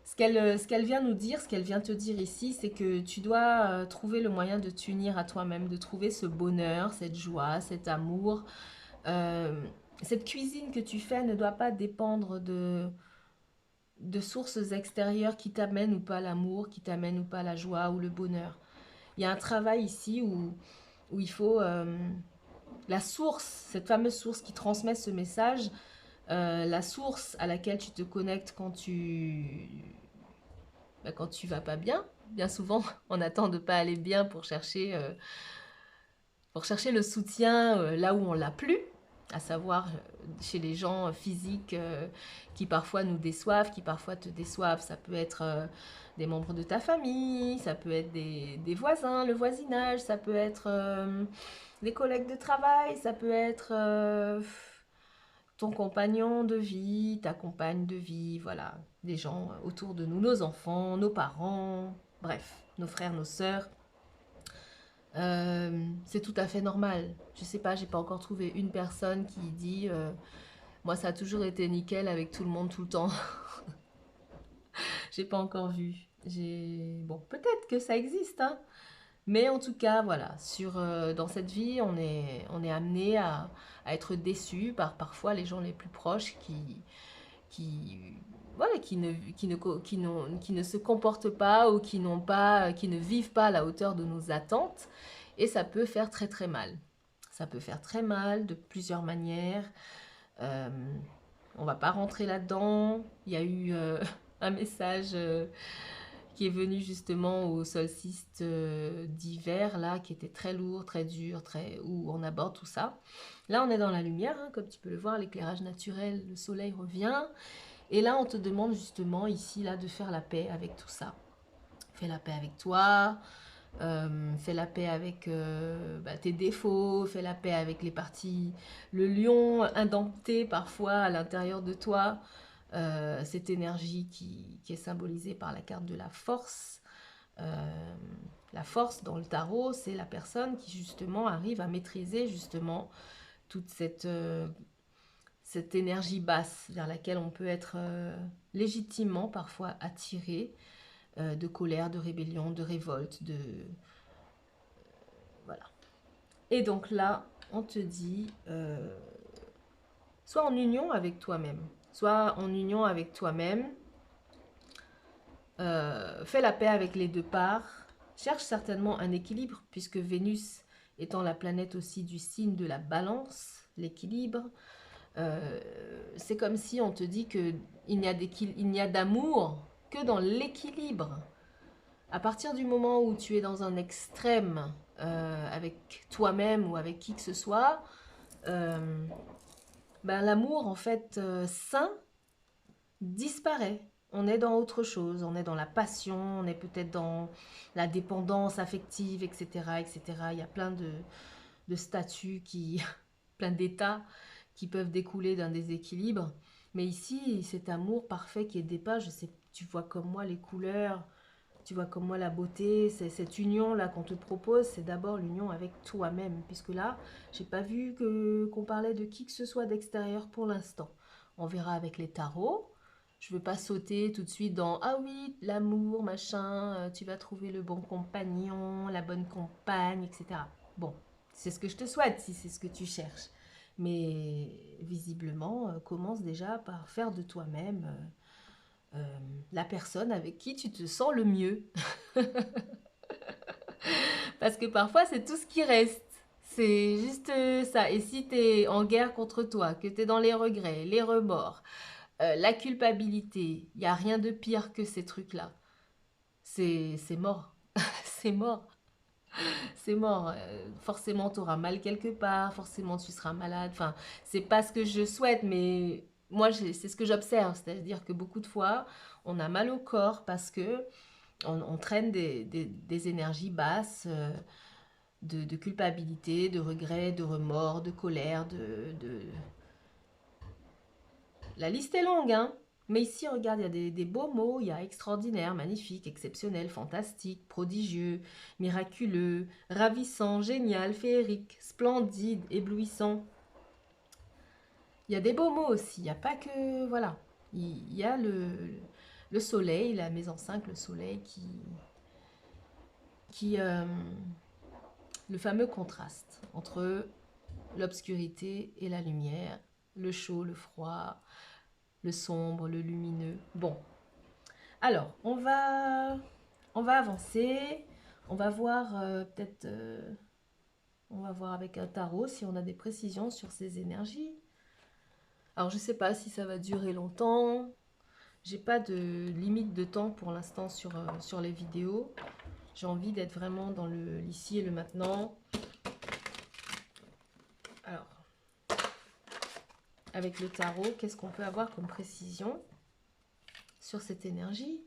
Ce qu'elle vient nous dire, ce qu'elle vient te dire ici, c'est que tu dois trouver le moyen de t'unir à toi-même, de trouver ce bonheur, cette joie, cet amour. Euh, cette cuisine que tu fais ne doit pas dépendre de sources extérieures qui t'amènent ou pas l'amour, qui t'amènent ou pas la joie ou le bonheur. Il y a un travail ici où il faut la source, cette fameuse source qui transmet ce message, la source à laquelle tu te connectes quand tu vas pas bien. Bien souvent, on attend de pas aller bien pour chercher le soutien là où on l'a plus, à savoir chez les gens physiques qui parfois nous déçoivent, qui parfois te déçoivent. Ça peut être des membres de ta famille, ça peut être des voisins, le voisinage, ça peut être des collègues de travail, ça peut être ton compagnon de vie, ta compagne de vie, voilà, des gens autour de nous, nos enfants, nos parents, bref, nos frères, nos sœurs. C'est tout à fait normal. Je sais pas, j'ai pas encore trouvé une personne qui dit moi ça a toujours été nickel avec tout le monde tout le temps. J'ai pas encore vu. J'ai bon, peut-être que ça existe hein. Mais en tout cas, voilà, dans cette vie, on est amené à être déçu par parfois les gens les plus proches qui voilà, qui ne se comportent pas ou qui ne vivent pas à la hauteur de nos attentes. Et ça peut faire très très mal. Ça peut faire très mal de plusieurs manières. Euh, on va pas rentrer là-dedans. Il y a eu un message qui est venu justement au solstice d'hiver, là, qui était très lourd, très dur, où on aborde tout ça. Là, on est dans la lumière, hein, comme tu peux le voir, l'éclairage naturel, le soleil revient. Et là, on te demande justement ici, là, de faire la paix avec tout ça. Fais la paix avec toi, fais la paix avec tes défauts, fais la paix avec les parties, le lion indompté parfois à l'intérieur de toi, cette énergie qui est symbolisée par la carte de la force. Euh, la force dans le tarot, c'est la personne qui justement arrive à maîtriser justement toute cette énergie basse vers laquelle on peut être légitimement parfois attiré de colère, de rébellion, de révolte, de voilà. Et donc là, on te dit soit en union avec toi-même, soit en union avec toi-même, fais la paix avec les deux parts, cherche certainement un équilibre puisque Vénus étant la planète aussi du signe de la balance, l'équilibre. C'est comme si on te dit qu'il n'y a d'amour que dans l'équilibre. À partir du moment où tu es dans un extrême avec toi-même ou avec qui que ce soit, l'amour en fait sain disparaît. On est dans autre chose, on est dans la passion, on est peut-être dans la dépendance affective, etc., etc. Il y a plein de statuts plein d'états qui peuvent découler d'un déséquilibre. Mais ici, cet amour parfait qui est dépeint, je sais, tu vois comme moi les couleurs, Tu vois, comme moi, la beauté, c'est cette union-là qu'on te propose, c'est d'abord l'union avec toi-même. Puisque là, j'ai pas vu qu'on parlait de qui que ce soit d'extérieur pour l'instant. On verra avec les tarots. Je veux pas sauter tout de suite dans ah oui, l'amour, machin, tu vas trouver le bon compagnon, la bonne compagne, etc. Bon, c'est ce que je te souhaite si c'est ce que tu cherches. Mais visiblement, commence déjà par faire de toi-même la personne avec qui tu te sens le mieux. Parce que parfois, c'est tout ce qui reste. C'est juste ça. Et si tu es en guerre contre toi, que tu es dans les regrets, les remords, la culpabilité, il n'y a rien de pire que ces trucs-là. C'est mort. C'est mort. C'est mort. Forcément, tu auras mal quelque part. Forcément, tu seras malade. Enfin, c'est pas ce que je souhaite, mais moi, c'est ce que j'observe. C'est-à-dire que beaucoup de fois, on a mal au corps parce que on traîne des énergies basses de culpabilité, de regret, de remords, de colère, La liste est longue, hein. Mais ici, regarde, il y a des beaux mots. Il y a extraordinaire, magnifique, exceptionnel, fantastique, prodigieux, miraculeux, ravissant, génial, féerique, splendide, éblouissant. Il y a des beaux mots aussi. Il n'y a pas que... Voilà. Il y a le soleil, la maison 5, le soleil qui le fameux contraste entre l'obscurité et la lumière, le chaud, le froid, le sombre, le lumineux. Bon, alors, on va avancer. On va voir peut-être... on va voir avec un tarot si on a des précisions sur ces énergies. Alors, je ne sais pas si ça va durer longtemps. J'ai pas de limite de temps pour l'instant sur les vidéos. J'ai envie d'être vraiment dans l'ici et le maintenant. Alors, avec le tarot, qu'est-ce qu'on peut avoir comme précision sur cette énergie?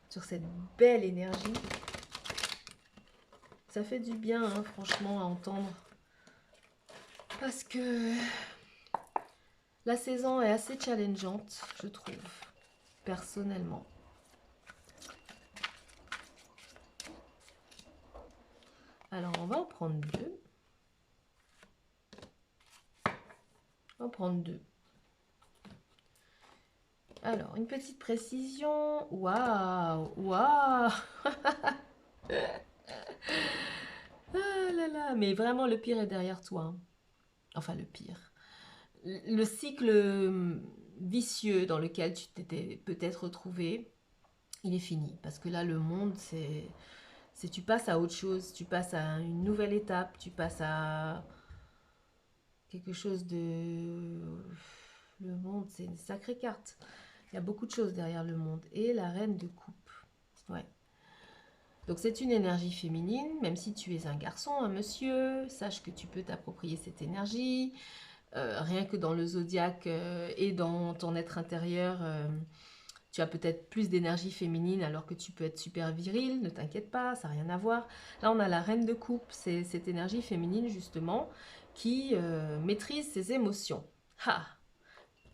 Sur cette belle énergie. Ça fait du bien, hein, franchement, à entendre. Parce que la saison est assez challengeante, je trouve, personnellement. Alors, on va en prendre deux. On va en prendre deux. Alors, une petite précision. Waouh, waouh. Ah là là, mais vraiment, le pire est derrière toi, hein. Enfin, le pire. Le cycle vicieux dans lequel tu t'étais peut-être retrouvé, il est fini. Parce que là, le monde, c'est tu passes à autre chose, tu passes à une nouvelle étape, tu passes à quelque chose de... Le monde, c'est une sacrée carte. Il y a beaucoup de choses derrière le monde. Et la reine de coupe. Ouais. Donc c'est une énergie féminine, même si tu es un garçon, un monsieur, sache que tu peux t'approprier cette énergie. Rien que dans le zodiaque et dans ton être intérieur, tu as peut-être plus d'énergie féminine alors que tu peux être super viril, ne t'inquiète pas, ça n'a rien à voir. Là, on a la reine de coupe, c'est cette énergie féminine justement qui maîtrise ses émotions. Ha!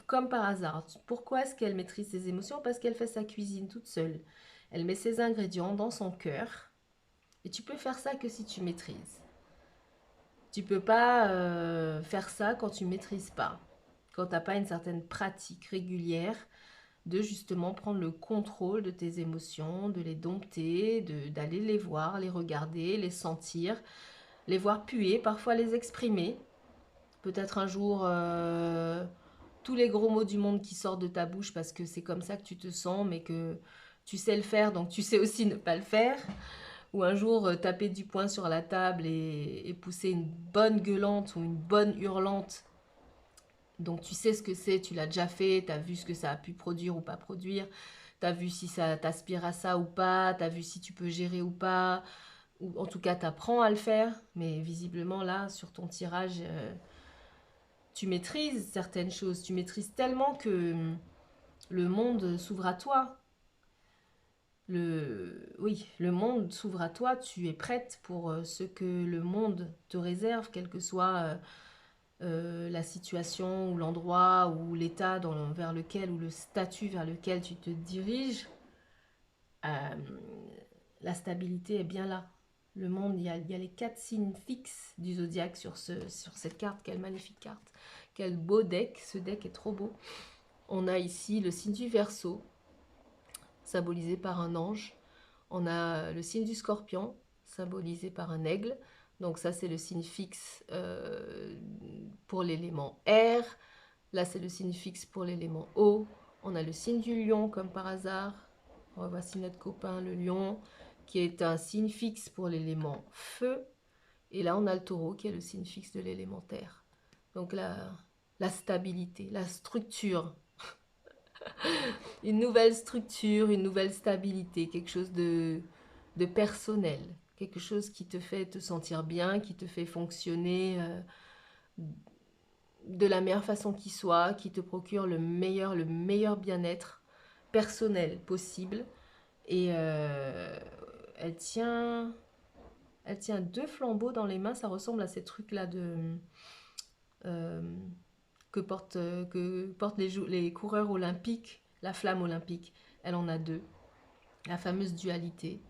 Comme par hasard. Pourquoi est-ce qu'elle maîtrise ses émotions? Parce qu'elle fait sa cuisine toute seule. Elle met ses ingrédients dans son cœur. Et tu peux faire ça que si tu maîtrises. Tu peux pas faire ça quand tu maîtrises pas. Quand tu n'as pas une certaine pratique régulière de justement prendre le contrôle de tes émotions, de les dompter, d'aller les voir, les regarder, les sentir, les voir puer, parfois les exprimer. Peut-être un jour, tous les gros mots du monde qui sortent de ta bouche parce que c'est comme ça que tu te sens, mais que tu sais le faire, donc tu sais aussi ne pas le faire. Ou un jour, taper du poing sur la table et pousser une bonne gueulante ou une bonne hurlante. Donc tu sais ce que c'est, tu l'as déjà fait, tu as vu ce que ça a pu produire ou pas produire, tu as vu si ça t'aspire à ça ou pas, tu as vu si tu peux gérer ou pas, ou en tout cas tu apprends à le faire, mais visiblement là, sur ton tirage, tu maîtrises certaines choses, tu maîtrises tellement que le monde s'ouvre à toi. Oui, le monde s'ouvre à toi, tu es prête pour ce que le monde te réserve, quelle que soit la situation ou l'endroit ou l'état vers lequel ou le statut vers lequel tu te diriges, euh, la stabilité est bien là. Le monde, il y a les 4 signes fixes du zodiaque sur cette carte. Quelle magnifique carte. Quel beau deck. Ce deck est trop beau. On a ici le signe du Verseau, symbolisé par un ange. On a le signe du Scorpion, symbolisé par un aigle. Donc ça, c'est le signe fixe pour l'élément air. Là, c'est le signe fixe pour l'élément eau. On a le signe du Lion, comme par hasard. Voici notre copain, le Lion, qui est un signe fixe pour l'élément feu. Et là, on a le Taureau, qui est le signe fixe de l'élément terre. Donc la stabilité, la structure. Une nouvelle structure, une nouvelle stabilité, quelque chose de personnel, quelque chose qui te fait te sentir bien, qui te fait fonctionner de la meilleure façon qui soit, qui te procure le meilleur bien-être personnel possible. Et elle tient 2 flambeaux dans les mains, ça ressemble à ces trucs-là euh, que portent les coureurs olympiques, la flamme olympique. Elle en a 2. La fameuse dualité,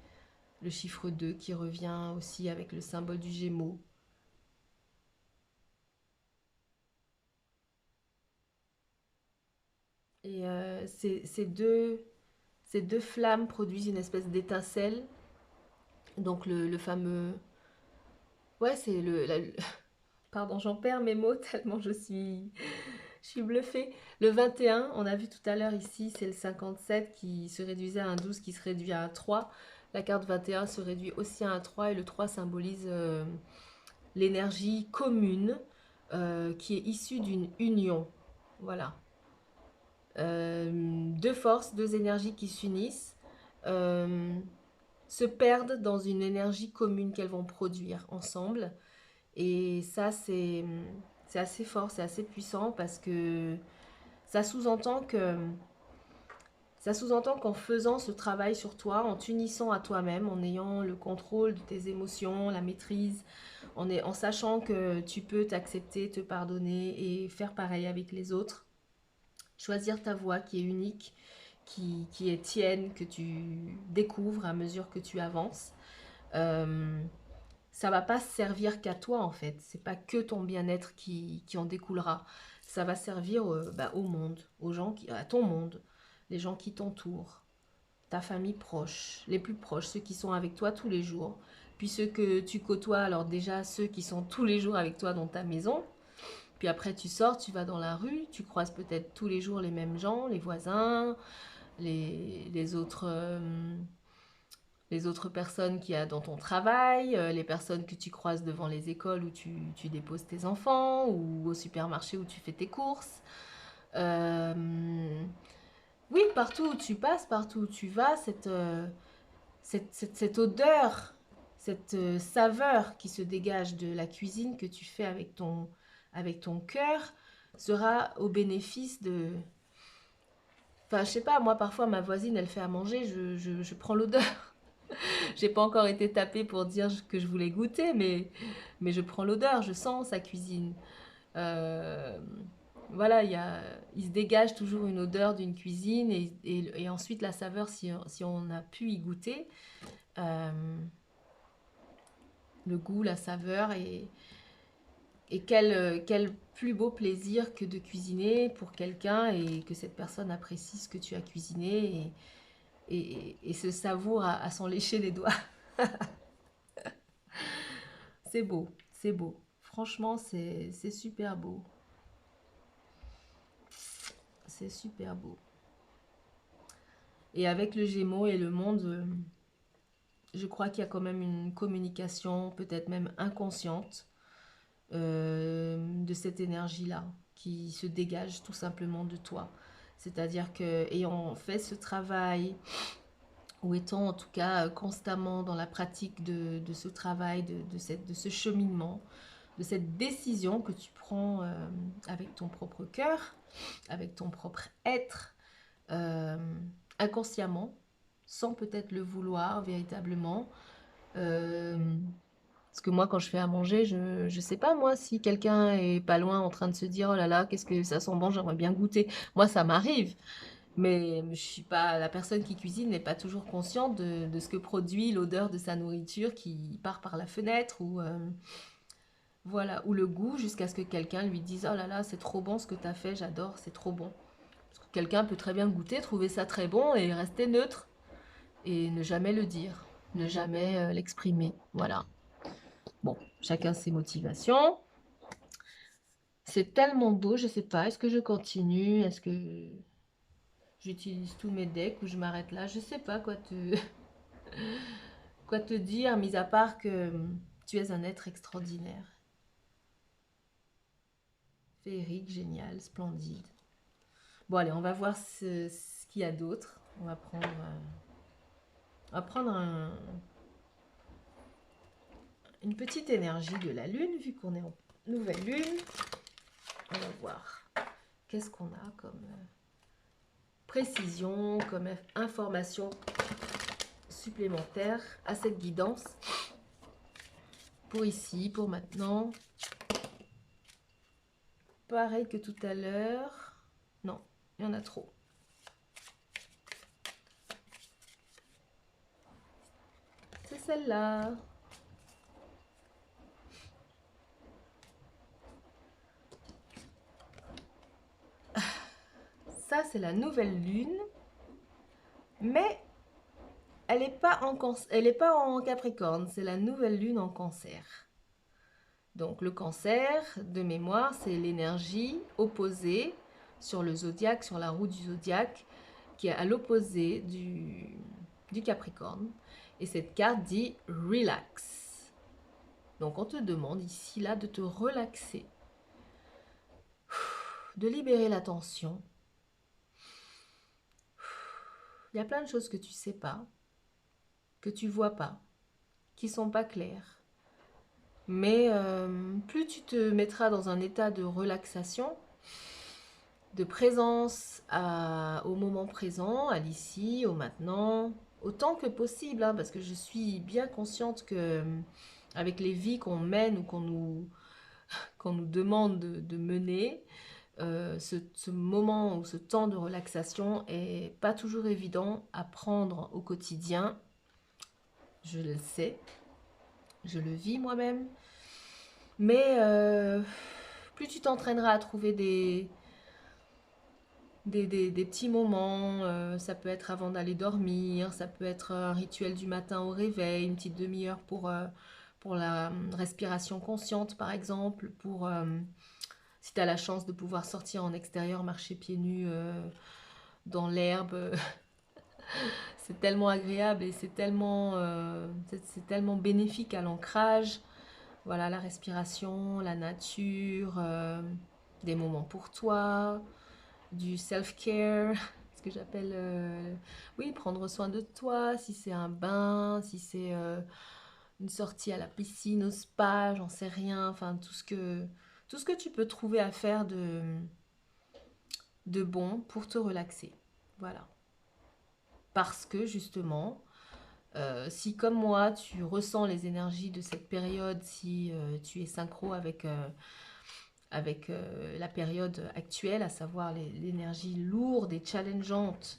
le chiffre 2 qui revient aussi avec le symbole du Gémeaux. Et ces deux flammes produisent une espèce d'étincelle. Donc le fameux... Ouais, c'est Pardon, j'en perds mes mots tellement je suis bluffée. Le 21, on a vu tout à l'heure ici, c'est le 57 qui se réduisait à un 12 qui se réduit à un 3. La carte 21 se réduit aussi à un 3 et le 3 symbolise l'énergie commune qui est issue d'une union. Voilà. Deux forces, deux énergies qui s'unissent, euh, se perdent dans une énergie commune qu'elles vont produire ensemble. Et ça, c'est assez fort, c'est assez puissant parce que ça sous-entend que ça sous-entend qu'en faisant ce travail sur toi, en t'unissant à toi-même, en ayant le contrôle de tes émotions, la maîtrise, en sachant que tu peux t'accepter, te pardonner et faire pareil avec les autres, choisir ta voie qui est unique, qui est tienne, que tu découvres à mesure que tu avances. Euh, Ça va pas servir qu'à toi en fait. C'est pas que ton bien-être qui en découlera. Ça va servir au monde, aux gens à ton monde, les gens qui t'entourent, ta famille proche, les plus proches, ceux qui sont avec toi tous les jours. Puis ceux que tu côtoies, alors déjà ceux qui sont tous les jours avec toi dans ta maison. Puis après tu sors, tu vas dans la rue, tu croises peut-être tous les jours les mêmes gens, les voisins, les autres les autres personnes qu'il y a dans ton travail, les personnes que tu croises devant les écoles où tu déposes tes enfants, ou au supermarché où tu fais tes courses. Euh, oui, partout où tu passes, partout où tu vas, cette odeur, cette saveur qui se dégage de la cuisine que tu fais avec ton cœur sera au bénéfice de... Enfin, je sais pas, moi parfois ma voisine elle fait à manger, je prends l'odeur. J'ai pas encore été tapée pour dire que je voulais goûter, mais je prends l'odeur, je sens sa cuisine. Euh, voilà, il se dégage toujours une odeur d'une cuisine et ensuite la saveur si on a pu y goûter. euh, le goût, la saveur et quel plus beau plaisir que de cuisiner pour quelqu'un et que cette personne apprécie ce que tu as cuisiné et se savoure à s'en lécher les doigts. C'est beau, c'est beau. Franchement, c'est super beau. C'est super beau. Et avec le Gémeaux et le monde, je crois qu'il y a quand même une communication, peut-être même inconsciente, de cette énergie-là, qui se dégage tout simplement de toi. C'est-à-dire que, ayant fait ce travail, ou étant en tout cas constamment dans la pratique de ce travail, de ce cheminement, de cette décision que tu prends avec ton propre cœur, avec ton propre être, euh, inconsciemment, sans peut-être le vouloir véritablement, euh, Parce que moi, quand je fais à manger, je sais pas, moi, si quelqu'un est pas loin en train de se dire, oh là là, qu'est-ce que ça sent bon, j'aimerais bien goûter. Moi, ça m'arrive. Mais je suis pas, la personne qui cuisine n'est pas toujours consciente de ce que produit l'odeur de sa nourriture qui part par la fenêtre ou, voilà, ou le goût jusqu'à ce que quelqu'un lui dise, oh là là, c'est trop bon ce que tu as fait, j'adore, c'est trop bon. Parce que quelqu'un peut très bien goûter, trouver ça très bon et rester neutre et ne jamais le dire, ne jamais l'exprimer. Voilà. Bon, chacun ses motivations. C'est tellement beau, je sais pas, est-ce que je continue? Est-ce que j'utilise tous mes decks ou je m'arrête là? Je sais pas quoi te, quoi te dire, mis à part que tu es un être extraordinaire. Féerique, génial, splendide. Bon, allez, on va voir ce qu'il y a d'autre. On va prendre une petite énergie de la lune, vu qu'on est en nouvelle lune. On va voir qu'est-ce qu'on a comme précision, comme information supplémentaire à cette guidance. Pour ici, pour maintenant. Pareil que tout à l'heure. Non, il y en a trop. C'est celle-là. Ça, c'est la nouvelle lune. Mais elle n'est pas en Capricorne. C'est la nouvelle lune en Cancer. Donc le Cancer, de mémoire, c'est l'énergie opposée sur le zodiaque, sur la roue du zodiaque, qui est à l'opposé du Capricorne. Et cette carte dit relax. Donc on te demande ici, là, de te relaxer, de libérer la tension. Il y a plein de choses que tu sais pas, que tu vois pas, qui sont pas claires. Mais plus tu te mettras dans un état de relaxation, de présence au moment présent, à l'ici, au maintenant, autant que possible, hein, parce que je suis bien consciente que avec les vies qu'on mène ou qu'on nous demande de mener, ce moment ou ce temps de relaxation est pas toujours évident à prendre au quotidien. Je le sais, je le vis moi-même. Mais plus tu t'entraîneras à trouver des petits moments, ça peut être avant d'aller dormir, ça peut être un rituel du matin au réveil, une petite demi-heure pour la respiration consciente par exemple, pour si tu as la chance de pouvoir sortir en extérieur, marcher pieds nus dans l'herbe, c'est tellement agréable et c'est tellement bénéfique à l'ancrage. Voilà, la respiration, la nature, des moments pour toi, du self-care, ce que j'appelle, oui, prendre soin de toi, si c'est un bain, si c'est une sortie à la piscine, au spa, j'en sais rien, enfin tout ce que tu peux trouver à faire de bon pour te relaxer. Voilà. Parce que justement, si comme moi, tu ressens les énergies de cette période, si tu es synchro avec la période actuelle, à savoir l'énergie lourde et challengeante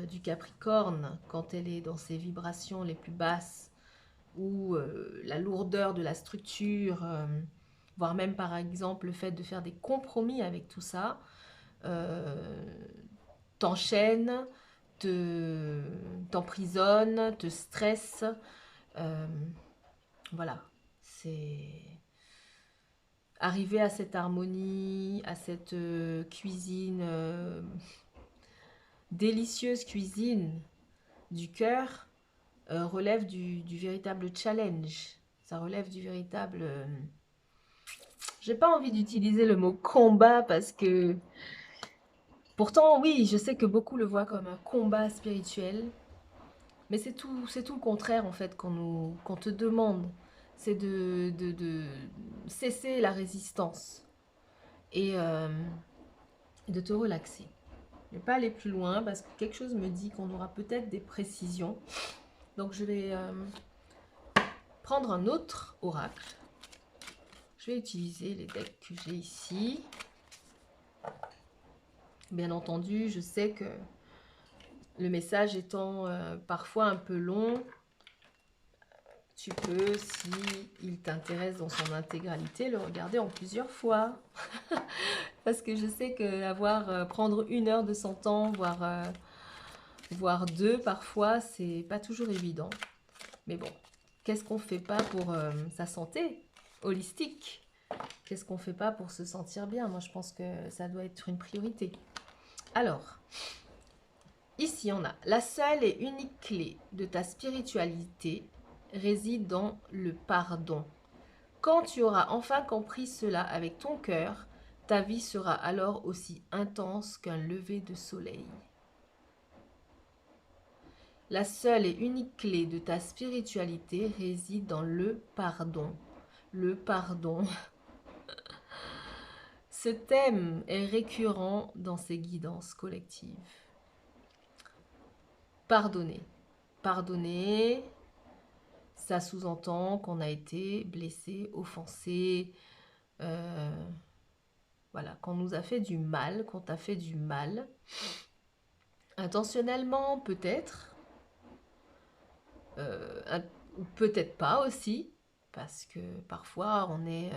du Capricorne, quand elle est dans ses vibrations les plus basses, ou la lourdeur de la structure, voire même par exemple le fait de faire des compromis avec tout ça, euh, t'enchaîne, t'emprisonne, te stresse. Euh, voilà, c'est arriver à cette harmonie, à cette cuisine, délicieuse cuisine du cœur, relève du véritable challenge. Ça relève du véritable... J'ai pas envie d'utiliser le mot combat parce que... Pourtant, oui, je sais que beaucoup le voient comme un combat spirituel. Mais c'est tout le contraire en fait qu'on te demande. C'est de cesser la résistance et de te relaxer. Je ne vais pas aller plus loin parce que quelque chose me dit qu'on aura peut-être des précisions. Donc je vais prendre un autre oracle. Je vais utiliser les decks que j'ai ici. Bien entendu, je sais que le message étant parfois un peu long, tu peux, si il t'intéresse dans son intégralité, le regarder en plusieurs fois. Parce que je sais que prendre 1 heure de son temps, voire 2 parfois, c'est pas toujours évident. Mais bon, qu'est-ce qu'on fait pas pour sa santé holistique? Qu'est-ce qu'on fait pas pour se sentir bien? Moi, je pense que ça doit être une priorité. Alors, ici, on a la seule et unique clé de ta spiritualité réside dans le pardon. Quand tu auras enfin compris cela avec ton cœur, ta vie sera alors aussi intense qu'un lever de soleil. La seule et unique clé de ta spiritualité réside dans le pardon. Le pardon. Ce thème est récurrent dans ces guidances collectives. Pardonner. Pardonner, ça sous-entend qu'on a été blessé, offensé, voilà, qu'on nous a fait du mal, qu'on t'a fait du mal. Intentionnellement, peut-être, ou peut-être pas aussi, parce que parfois on est...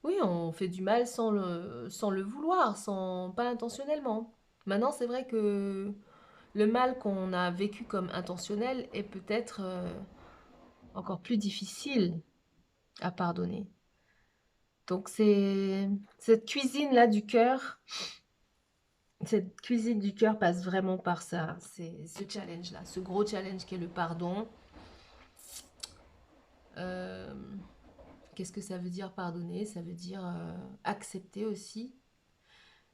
oui, on fait du mal sans le vouloir, pas intentionnellement. Maintenant, c'est vrai que le mal qu'on a vécu comme intentionnel est peut-être encore plus difficile à pardonner. Donc c'est cette cuisine-là du cœur, cette cuisine du cœur passe vraiment par ça. C'est ce challenge-là, ce gros challenge qui est le pardon. Qu'est-ce que ça veut dire pardonner? Ça veut dire accepter aussi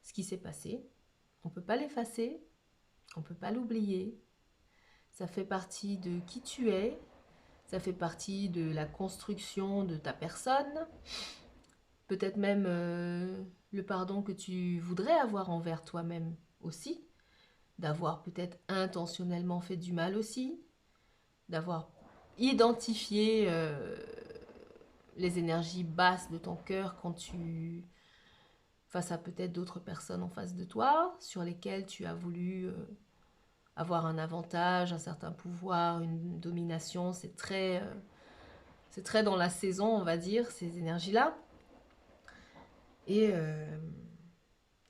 ce qui s'est passé. On ne peut pas l'effacer, on ne peut pas l'oublier. Ça fait partie de qui tu es, ça fait partie de la construction de ta personne. Peut-être même le pardon que tu voudrais avoir envers toi-même aussi. D'avoir peut-être intentionnellement fait du mal aussi. D'avoir identifié les énergies basses de ton cœur quand tu... face à peut-être d'autres personnes en face de toi, sur lesquelles tu as voulu avoir un avantage, un certain pouvoir, une domination. C'est très dans la saison, on va dire, ces énergies-là. Et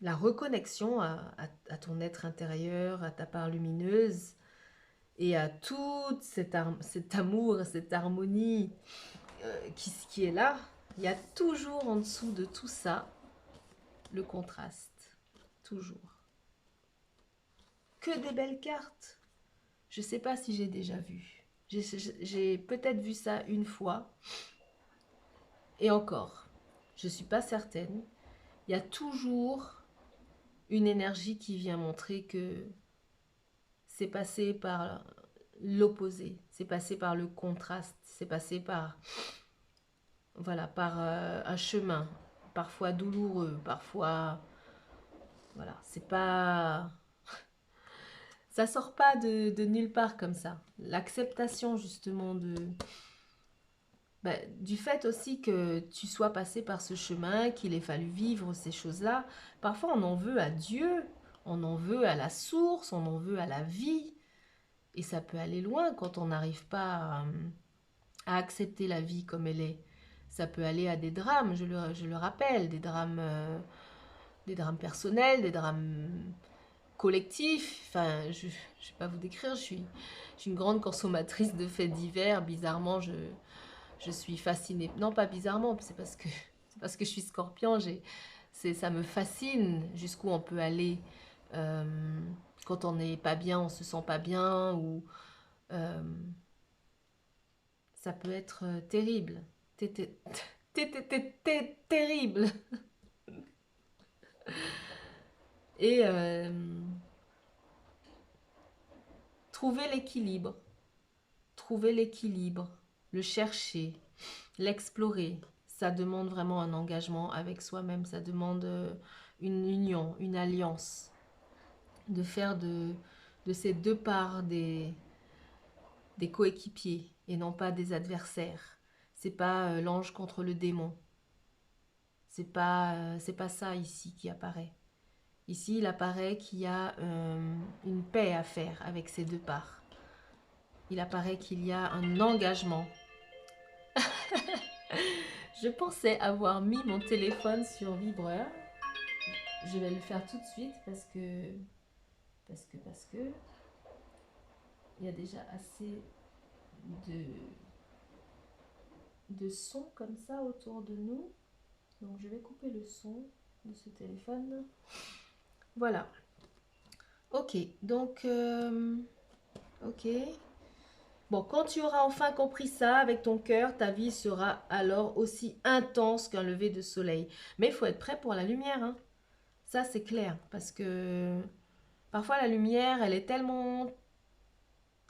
la reconnexion à ton être intérieur, à ta part lumineuse et à tout cet amour, cette harmonie qui est là. Il y a toujours en dessous de tout ça le contraste. Toujours. Que des belles cartes. Je ne sais pas si j'ai déjà vu. J'ai peut-être vu ça une fois. Et encore, je ne suis pas certaine. Il y a toujours une énergie qui vient montrer que c'est passé par l'opposé, c'est passé par le contraste, c'est passé par, voilà, par un chemin, parfois douloureux, parfois, voilà, c'est pas, ça sort pas de nulle part comme ça. L'acceptation justement du fait aussi que tu sois passé par ce chemin, qu'il ait fallu vivre ces choses-là. Parfois on en veut à Dieu, on en veut à la source, on en veut à la vie. Et ça peut aller loin quand on n'arrive pas à accepter la vie comme elle est. Ça peut aller à des drames, je le rappelle, des drames personnels, des drames collectifs. Enfin, je ne vais pas vous décrire, je suis une grande consommatrice de faits divers. Bizarrement, je suis fascinée. Non, pas bizarrement, c'est parce que je suis scorpion. Ça me fascine jusqu'où on peut aller. Quand on n'est pas bien, on se sent pas bien, ou ça peut être terrible. Terrible. Et trouver l'équilibre, le chercher, l'explorer, ça demande vraiment un engagement avec soi-même, ça demande une union, une alliance, de faire de ces deux parts des coéquipiers, et non pas des adversaires. C'est pas l'ange contre le démon. C'est pas ça ici qui apparaît. Ici, il apparaît qu'il y a une paix à faire avec ces deux parts. Il apparaît qu'il y a un engagement. Je pensais avoir mis mon téléphone sur vibreur. Je vais le faire tout de suite parce que il y a déjà assez de sons comme ça autour de nous. Donc je vais couper le son de ce téléphone. Voilà. Ok, donc ok. Bon, quand tu auras enfin compris ça avec ton cœur, ta vie sera alors aussi intense qu'un lever de soleil. Mais il faut être prêt pour la lumière, hein. Ça, c'est clair, parce que parfois la lumière, elle est tellement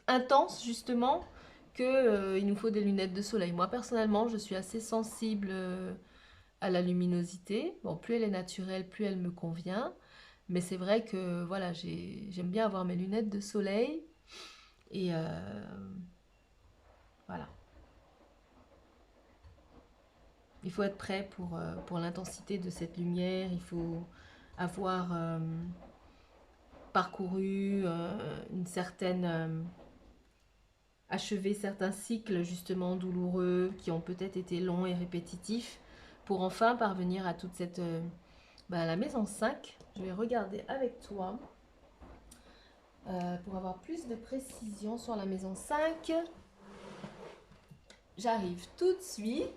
intense, justement, que il nous faut des lunettes de soleil. Moi, personnellement, je suis assez sensible à la luminosité. Bon, plus elle est naturelle, plus elle me convient. Mais c'est vrai que, voilà, j'aime bien avoir mes lunettes de soleil. Et voilà. Il faut être prêt pour l'intensité de cette lumière. Il faut avoir parcouru une certaine... achevé certains cycles justement douloureux qui ont peut-être été longs et répétitifs pour enfin parvenir à toute cette... la maison 5. Je vais regarder avec toi pour avoir plus de précision sur la maison 5. J'arrive tout de suite.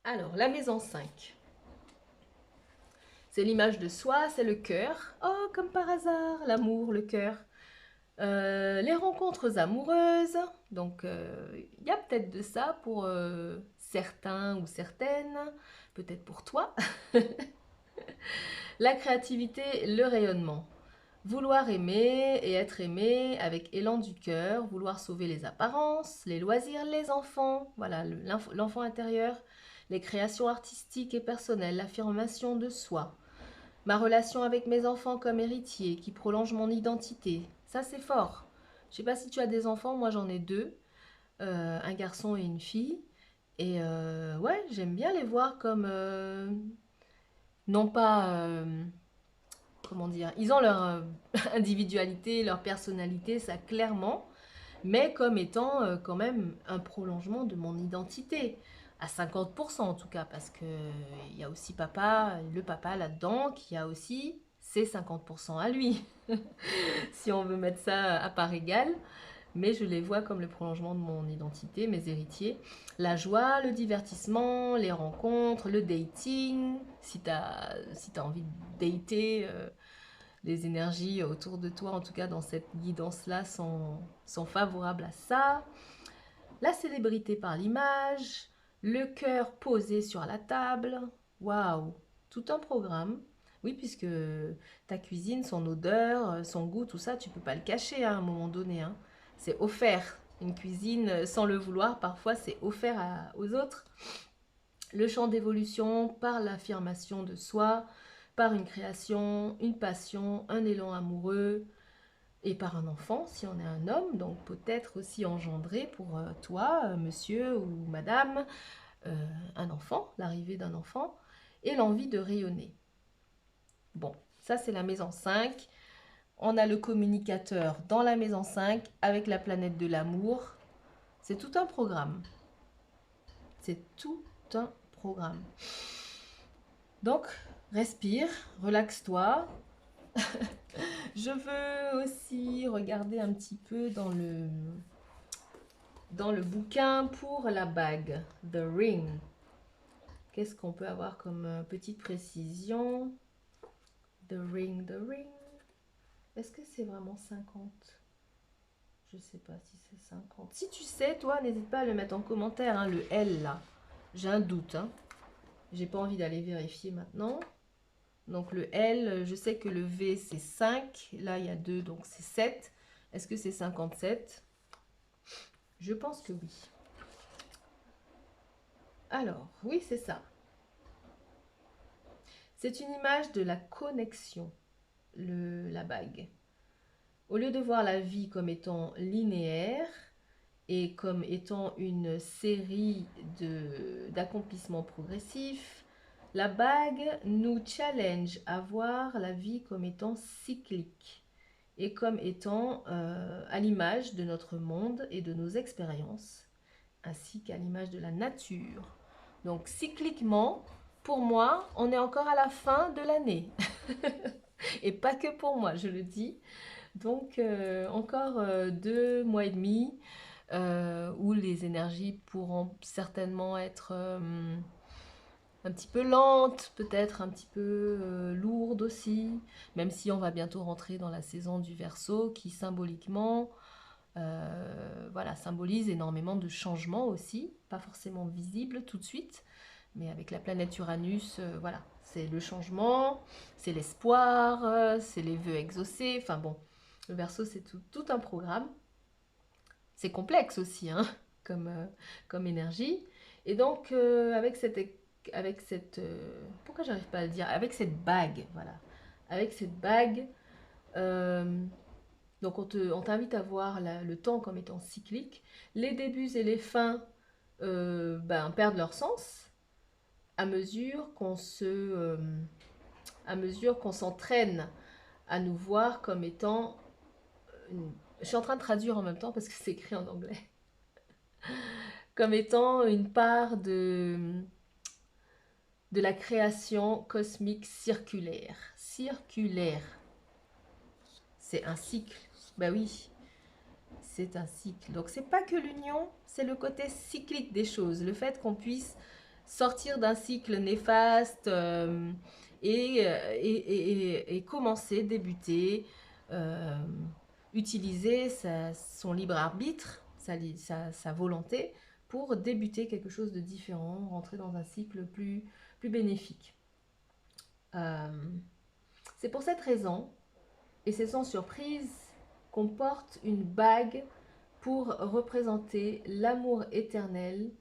Alors, la maison 5. C'est l'image de soi, c'est le cœur. Oh, comme par hasard, l'amour, le cœur. Les rencontres amoureuses. Donc, il y a peut-être de ça pour certains ou certaines. Peut-être pour toi. La créativité, le rayonnement. Vouloir aimer et être aimé avec élan du cœur, vouloir sauver les apparences, les loisirs, les enfants, voilà, l'enfant intérieur, les créations artistiques et personnelles, l'affirmation de soi. Ma relation avec mes enfants comme héritier qui prolonge mon identité, ça c'est fort. Je sais pas si tu as des enfants, moi j'en ai deux, un garçon et une fille. Et ouais, j'aime bien les voir comme, non pas comment dire, ils ont leur individualité, leur personnalité, ça clairement, mais comme étant quand même un prolongement de mon identité, à 50% en tout cas, parce que il y a aussi le papa là-dedans, qui a aussi ses 50% à lui, si on veut mettre ça à part égale. Mais je les vois comme le prolongement de mon identité, mes héritiers. La joie, le divertissement, les rencontres, le dating, si tu as, si t'as envie de dater, les énergies autour de toi, en tout cas dans cette guidance-là, sont favorables à ça. La célébrité par l'image, le cœur posé sur la table. Waouh, tout un programme. Oui, puisque ta cuisine, son odeur, son goût, tout ça, tu peux pas le cacher à un moment donné, hein. C'est offert. Une cuisine, sans le vouloir, parfois c'est offert aux autres. Le champ d'évolution par l'affirmation de soi, par une création, une passion, un élan amoureux, et par un enfant si on est un homme, donc peut-être aussi engendré pour toi, monsieur ou madame, un enfant, l'arrivée d'un enfant, et l'envie de rayonner. Bon, ça c'est la maison 5. On a le communicateur dans la maison 5 avec la planète de l'amour. C'est tout un programme. C'est tout un programme. Donc, respire, relaxe-toi. Je veux aussi regarder un petit peu dans le bouquin pour la bague, The Ring. Qu'est-ce qu'on peut avoir comme petite précision? The Ring, The Ring. Est-ce que c'est vraiment 50? Je sais pas si c'est 50. Si tu sais, toi, n'hésite pas à le mettre en commentaire, hein, le L là. J'ai un doute, hein. J'ai pas envie d'aller vérifier maintenant. Donc le L, je sais que le V c'est 5. Là, il y a 2, donc c'est 7. Est-ce que c'est 57? Je pense que oui. Alors, oui, c'est ça. C'est une image de la connexion, la bague. Au lieu de voir la vie comme étant linéaire et comme étant une série d'accomplissements progressifs, la bague nous challenge à voir la vie comme étant cyclique et comme étant à l'image de notre monde et de nos expériences, ainsi qu'à l'image de la nature. Donc cycliquement, pour moi, on est encore à la fin de l'année. Et pas que pour moi, je le dis. Donc encore 2 mois et demi où les énergies pourront certainement être un petit peu lentes, peut-être un petit peu lourdes aussi, même si on va bientôt rentrer dans la saison du Verseau qui symboliquement voilà, symbolise énormément de changements aussi, pas forcément visibles tout de suite, mais avec la planète Uranus, voilà, c'est le changement, c'est l'espoir, c'est les vœux exaucés, enfin bon, le Verseau c'est tout un programme, c'est complexe aussi, hein, comme énergie, et donc avec cette pourquoi j'arrive pas à le dire, avec cette bague, voilà, avec cette bague, euh, donc on t'invite à voir le temps comme étant cyclique. Les débuts et les fins perdent leur sens à mesure à mesure qu'on s'entraîne à nous voir comme étant... Je suis en train de traduire en même temps parce que c'est écrit en anglais. Comme étant une part de la création cosmique circulaire. Circulaire, c'est un cycle. Ben oui, c'est un cycle. Donc c'est pas que l'union, c'est le côté cyclique des choses, le fait qu'on puisse sortir d'un cycle néfaste et commencer, débuter, euh, utiliser son libre arbitre, sa volonté pour débuter quelque chose de différent, rentrer dans un cycle plus bénéfique. Euh, c'est pour cette raison, et c'est sans surprise, qu'on porte une bague pour représenter l'amour éternel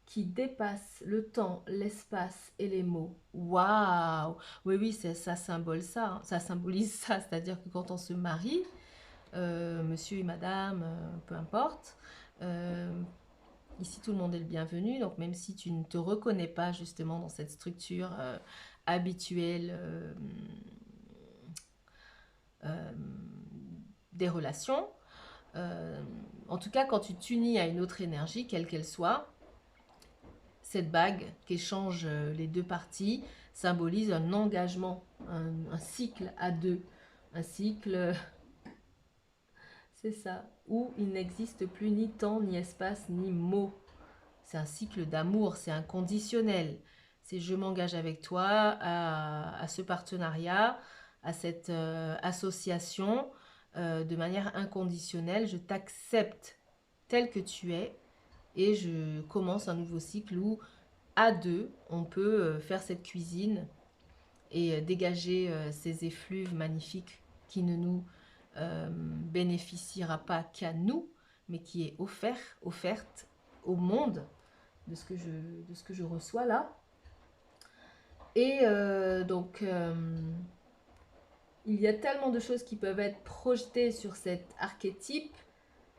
qui dépasse le temps, l'espace et les mots. Waouh! Oui, oui, ça symbole ça, hein. Ça symbolise ça, c'est-à-dire que quand on se marie, monsieur et madame, peu importe, euh, ici tout le monde est le bienvenu, donc même si tu ne te reconnais pas justement dans cette structure habituelle euh, des relations, euh, en tout cas quand tu t'unis à une autre énergie, quelle qu'elle soit, cette bague qu'échangent les deux parties symbolise un engagement, un cycle à deux, un cycle, c'est ça, où il n'existe plus ni temps, ni espace, ni mots. C'est un cycle d'amour, c'est inconditionnel. C'est je m'engage avec toi à ce partenariat, à cette association de manière inconditionnelle. Je t'accepte tel que tu es et je commence un nouveau cycle où à deux, on peut faire cette cuisine et dégager ces effluves magnifiques qui ne nous bénéficiera pas qu'à nous, mais qui est offerte au monde de ce que je reçois là. Et il y a tellement de choses qui peuvent être projetées sur cet archétype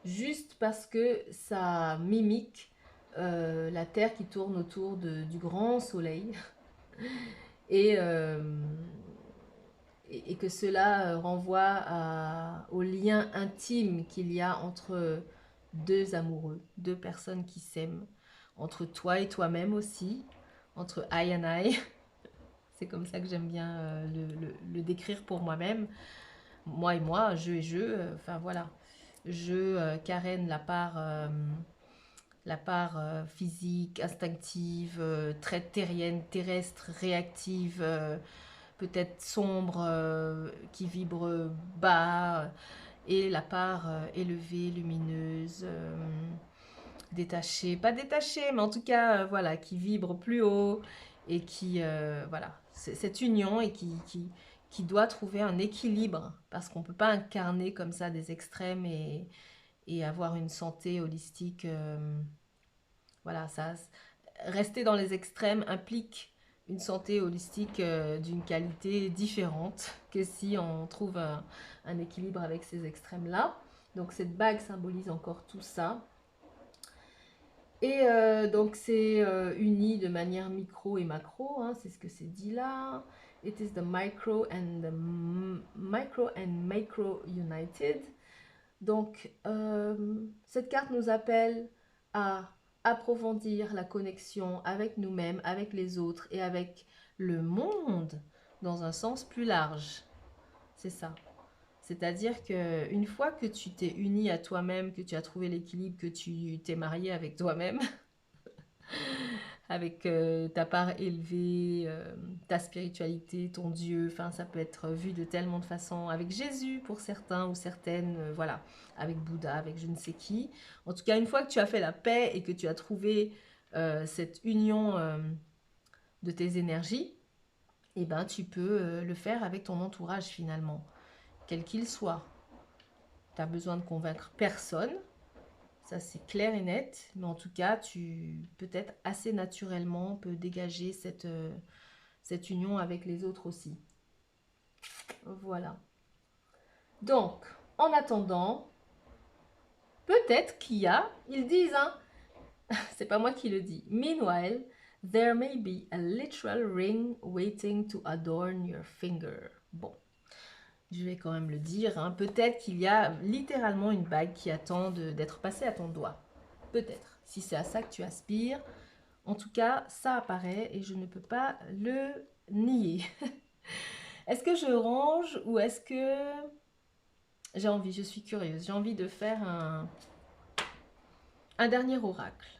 juste parce que ça mimique la Terre qui tourne autour du grand soleil et, euh, et que cela renvoie au lien intime qu'il y a entre deux amoureux, deux personnes qui s'aiment, entre toi et toi-même aussi, entre I and I. C'est comme ça que j'aime bien le décrire pour moi-même. Moi et moi, je et je, enfin voilà. Je carène la part physique, instinctive, très terrienne, terrestre, réactive, peut-être sombre, qui vibre bas, et la part élevée, lumineuse, détachée, pas détachée, mais en tout cas, voilà, qui vibre plus haut et qui, voilà, c'est cette union et qui doit trouver un équilibre parce qu'on ne peut pas incarner comme ça des extrêmes et avoir une santé holistique. Voilà, ça, rester dans les extrêmes implique une santé holistique d'une qualité différente que si on trouve un équilibre avec ces extrêmes-là. Donc cette bague symbolise encore tout ça. Et donc c'est uni de manière micro et macro, hein, c'est ce que c'est dit là. It is the micro and macro united. Donc cette carte nous appelle à approfondir la connexion avec nous-mêmes, avec les autres et avec le monde dans un sens plus large. C'est ça. C'est-à-dire qu'une fois que tu t'es uni à toi-même, que tu as trouvé l'équilibre, que tu t'es marié avec toi-même, avec ta part élevée, ta spiritualité, ton Dieu, enfin ça peut être vu de tellement de façons, avec Jésus pour certains ou certaines, voilà, avec Bouddha, avec je ne sais qui. En tout cas, une fois que tu as fait la paix et que tu as trouvé cette union de tes énergies, eh ben, tu peux le faire avec ton entourage finalement, quel qu'il soit. Tu n'as besoin de convaincre personne, ça c'est clair et net, mais en tout cas, tu peut-être assez naturellement peux dégager cette union avec les autres aussi. Voilà. Donc, en attendant, peut-être qu'il y a, ils disent, hein, c'est pas moi qui le dis. Meanwhile, there may be a literal ring waiting to adorn your finger. Bon, je vais quand même le dire, hein. Peut-être qu'il y a littéralement une bague qui attend d'être passée à ton doigt. Peut-être, si c'est à ça que tu aspires. En tout cas, ça apparaît et je ne peux pas le nier. Est-ce que je range ou est-ce que j'ai envie, je suis curieuse, j'ai envie de faire un dernier oracle.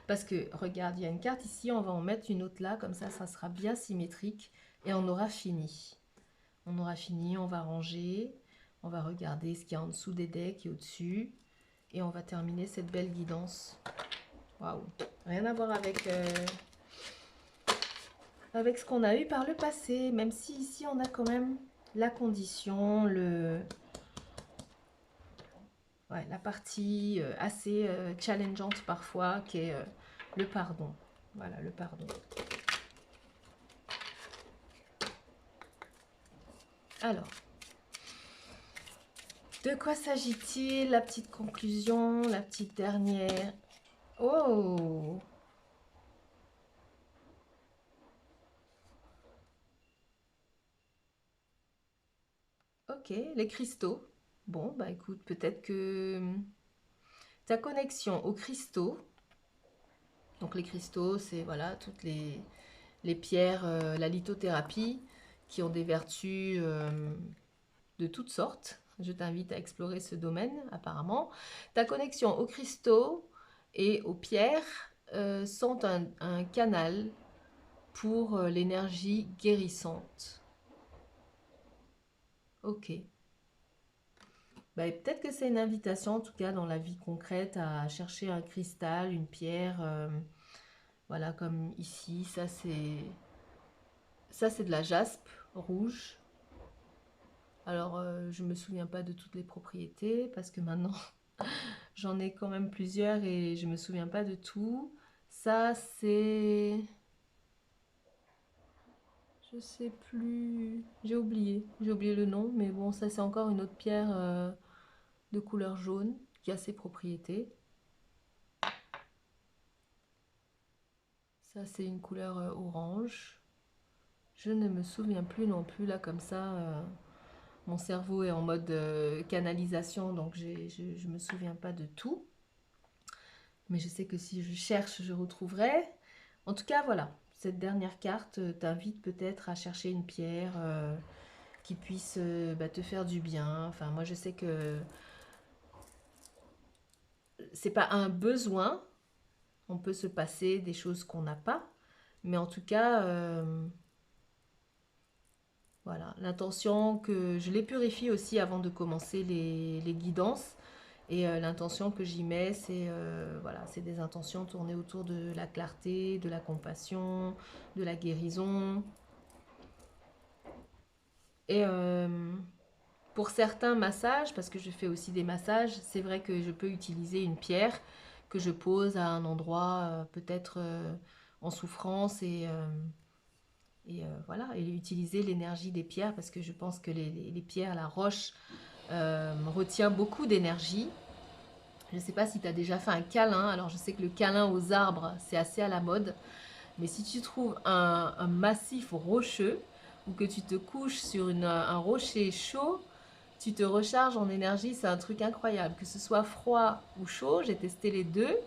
Parce que, regarde, il y a une carte ici, on va en mettre une autre là, comme ça sera bien symétrique et on aura fini. On aura fini, on va ranger, on va regarder ce qu'il y a en dessous des decks et au-dessus. Et on va terminer cette belle guidance. Waouh, rien à voir avec ce qu'on a eu par le passé, même si ici on a quand même la condition, la partie assez challengeante parfois, qui est le pardon. Voilà, le pardon. Alors, de quoi s'agit-il? La petite conclusion, la petite dernière. Oh! Ok, les cristaux. Bon, bah écoute, peut-être que ta connexion aux cristaux, donc les cristaux, c'est voilà, toutes les pierres, la lithothérapie, qui ont des vertus de toutes sortes. Je t'invite à explorer ce domaine, apparemment. Ta connexion aux cristaux et aux pierres sont un canal pour l'énergie guérissante. Ok. Bah, peut-être que c'est une invitation, en tout cas dans la vie concrète, à chercher un cristal, une pierre. Voilà, comme ici, ça c'est de la jaspe rouge. Alors, je me souviens pas de toutes les propriétés parce que maintenant j'en ai quand même plusieurs et je me souviens pas de tout. Ça c'est, je sais plus, j'ai oublié le nom, mais bon, ça c'est encore une autre pierre de couleur jaune qui a ses propriétés. Ça c'est une couleur orange. Je ne me souviens plus non plus là comme ça. Mon cerveau est en mode canalisation, donc je me souviens pas de tout. Mais je sais que si je cherche, je retrouverai. En tout cas, voilà. Cette dernière carte t'invite peut-être à chercher une pierre qui puisse te faire du bien. Enfin, moi, je sais que c'est pas un besoin. On peut se passer des choses qu'on n'a pas. Mais en tout cas, voilà. L'intention que je les purifie aussi avant de commencer les guidances. Et l'intention que j'y mets, c'est voilà, c'est des intentions tournées autour de la clarté, de la compassion, de la guérison. Et pour certains massages, parce que je fais aussi des massages, c'est vrai que je peux utiliser une pierre que je pose à un endroit peut-être en souffrance voilà, et utiliser l'énergie des pierres parce que je pense que les pierres, la roche retient beaucoup d'énergie. Je ne sais pas si tu as déjà fait un câlin, alors je sais que le câlin aux arbres, c'est assez à la mode, mais si tu trouves un massif rocheux ou que tu te couches sur un rocher chaud, tu te recharges en énergie, c'est un truc incroyable. Que ce soit froid ou chaud, j'ai testé les deux.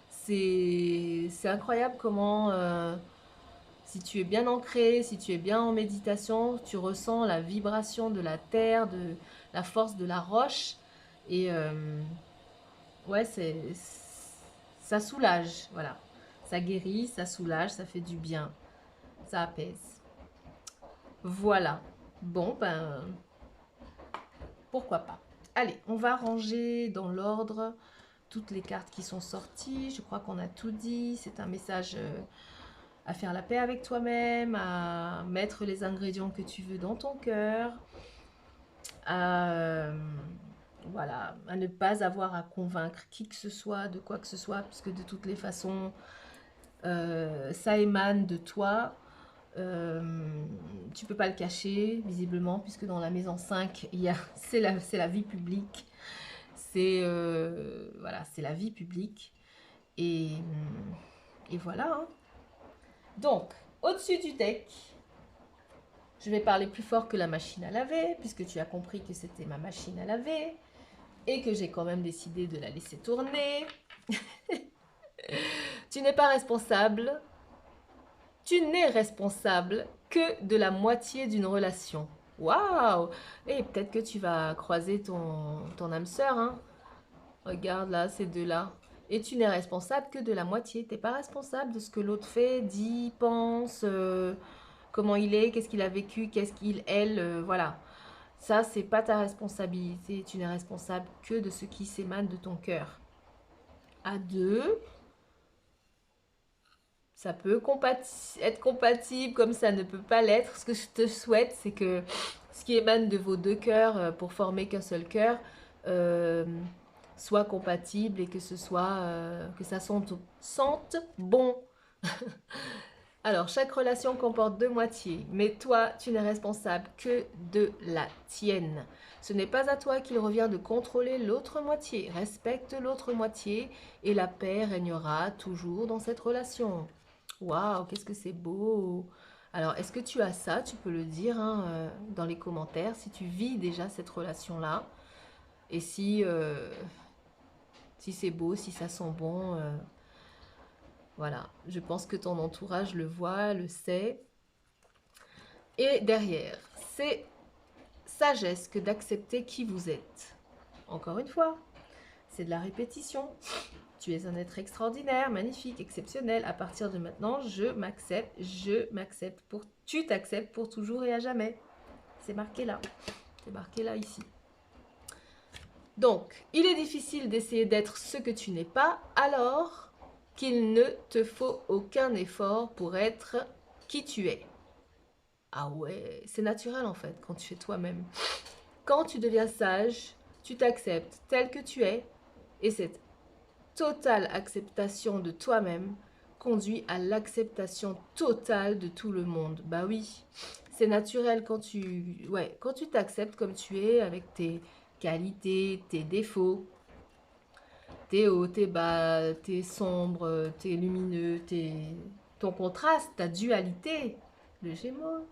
C'est incroyable comment, si tu es bien ancré, si tu es bien en méditation, tu ressens la vibration de la terre, de la force de la roche. Et ouais, ça soulage, voilà. Ça guérit, ça soulage, ça fait du bien, ça apaise. Voilà. Bon, ben, pourquoi pas. Allez, on va ranger dans l'ordre toutes les cartes qui sont sorties. Je crois qu'on a tout dit. C'est un message à faire la paix avec toi-même, à mettre les ingrédients que tu veux dans ton cœur, à, voilà, à ne pas avoir à convaincre qui que ce soit de quoi que ce soit, puisque de toutes les façons, ça émane de toi. Tu peux pas le cacher, visiblement, puisque dans la maison 5, c'est la vie publique. Voilà, c'est la vie publique. Et voilà. Hein. Donc, au-dessus du deck, je vais parler plus fort que la machine à laver, puisque tu as compris que c'était ma machine à laver, et que j'ai quand même décidé de la laisser tourner. Tu n'es pas responsable. Tu n'es responsable que de la moitié d'une relation. Waouh! Et peut-être que tu vas croiser ton âme sœur, hein? Regarde là, ces deux-là. Et tu n'es responsable que de la moitié. Tu n'es pas responsable de ce que l'autre fait, dit, pense, comment il est, qu'est-ce qu'il a vécu, qu'est-ce qu'il, elle, voilà. Ça, c'est pas ta responsabilité. Tu n'es responsable que de ce qui s'émane de ton cœur. À deux, ça peut être compatible comme ça ne peut pas l'être. Ce que je te souhaite, c'est que ce qui émane de vos deux cœurs pour former qu'un seul cœur euh, soit compatible et que ce soit que ça sente bon. Alors, chaque relation comporte deux moitiés, mais toi, tu n'es responsable que de la tienne. Ce n'est pas à toi qu'il revient de contrôler l'autre moitié. Respecte l'autre moitié et la paix régnera toujours dans cette relation. Waouh, qu'est-ce que c'est beau! Alors, est-ce que tu as ça? Tu peux le dire hein, dans les commentaires si tu vis déjà cette relation-là. Et si c'est beau, si ça sent bon. Voilà, je pense que ton entourage le voit, le sait. Et derrière, c'est sagesse que d'accepter qui vous êtes. Encore une fois, c'est de la répétition. Tu es un être extraordinaire, magnifique, exceptionnel. À partir de maintenant, je m'accepte. Tu t'acceptes pour toujours et à jamais. C'est marqué là. C'est marqué là, ici. Donc, il est difficile d'essayer d'être ce que tu n'es pas, alors qu'il ne te faut aucun effort pour être qui tu es. Ah ouais, c'est naturel en fait quand tu es toi-même. Quand tu deviens sage, tu t'acceptes tel que tu es et cette totale acceptation de toi-même conduit à l'acceptation totale de tout le monde. Bah oui, c'est naturel quand tu t'acceptes comme tu es avec tes qualités, tes défauts, tes hauts, tes bas, tes sombres, tes lumineux, ton contraste, ta dualité, le Gémeaux.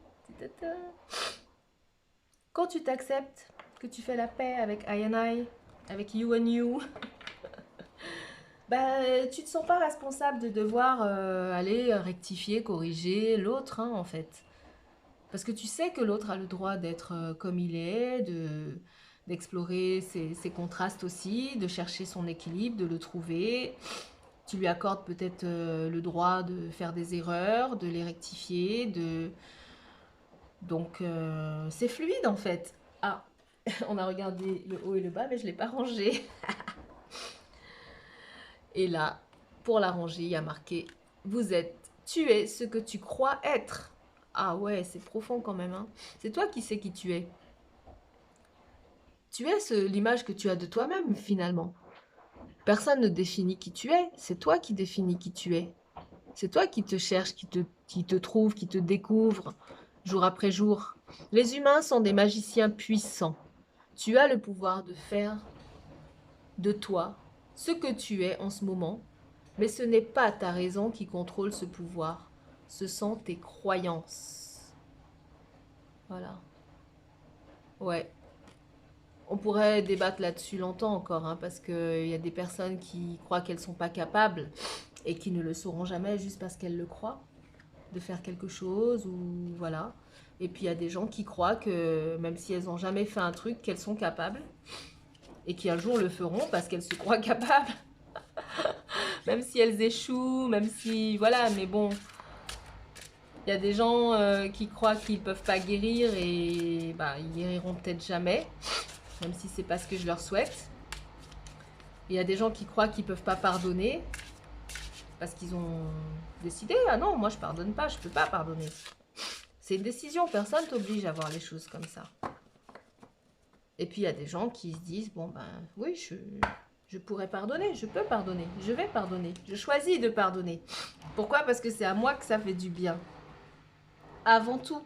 Quand tu t'acceptes, que tu fais la paix avec I and I, avec you and you, bah, tu te sens pas responsable de devoir aller rectifier, corriger l'autre, hein, en fait. Parce que tu sais que l'autre a le droit d'être comme il est, d'explorer ses contrastes aussi, de chercher son équilibre, de le trouver. Tu lui accordes peut-être le droit de faire des erreurs, de les rectifier, donc c'est fluide en fait. Ah, on a regardé le haut et le bas, mais je ne l'ai pas rangé. Et là, pour la ranger, il y a marqué tu es ce que tu crois être. Ah ouais, c'est profond quand même. Hein. C'est toi qui sais qui tu es. Tu es l'image que tu as de toi-même finalement. Personne ne définit qui tu es, c'est toi qui définis qui tu es. C'est toi qui te cherches, qui te trouve, qui te découvre jour après jour. Les humains sont des magiciens puissants. Tu as le pouvoir de faire de toi ce que tu es en ce moment, mais ce n'est pas ta raison qui contrôle ce pouvoir. Ce sont tes croyances. Voilà. Ouais. On pourrait débattre là-dessus longtemps encore, hein, parce qu'il y a des personnes qui croient qu'elles ne sont pas capables et qui ne le sauront jamais juste parce qu'elles le croient, de faire quelque chose ou voilà. Et puis il y a des gens qui croient que même si elles n'ont jamais fait un truc, qu'elles sont capables et qui un jour le feront parce qu'elles se croient capables. Même si elles échouent, même si... Voilà, mais bon, il y a des gens qui croient qu'ils ne peuvent pas guérir et bah, ils guériront peut-être jamais, même si c'est pas ce que je leur souhaite. Il y a des gens qui croient qu'ils ne peuvent pas pardonner parce qu'ils ont décidé, ah non, moi je pardonne pas, je peux pas pardonner. C'est une décision, personne t'oblige à voir les choses comme ça. Et puis il y a des gens qui se disent, bon ben oui, je pourrais pardonner, je peux pardonner, je vais pardonner, je choisis de pardonner. Pourquoi? Parce que c'est à moi que ça fait du bien. Avant tout.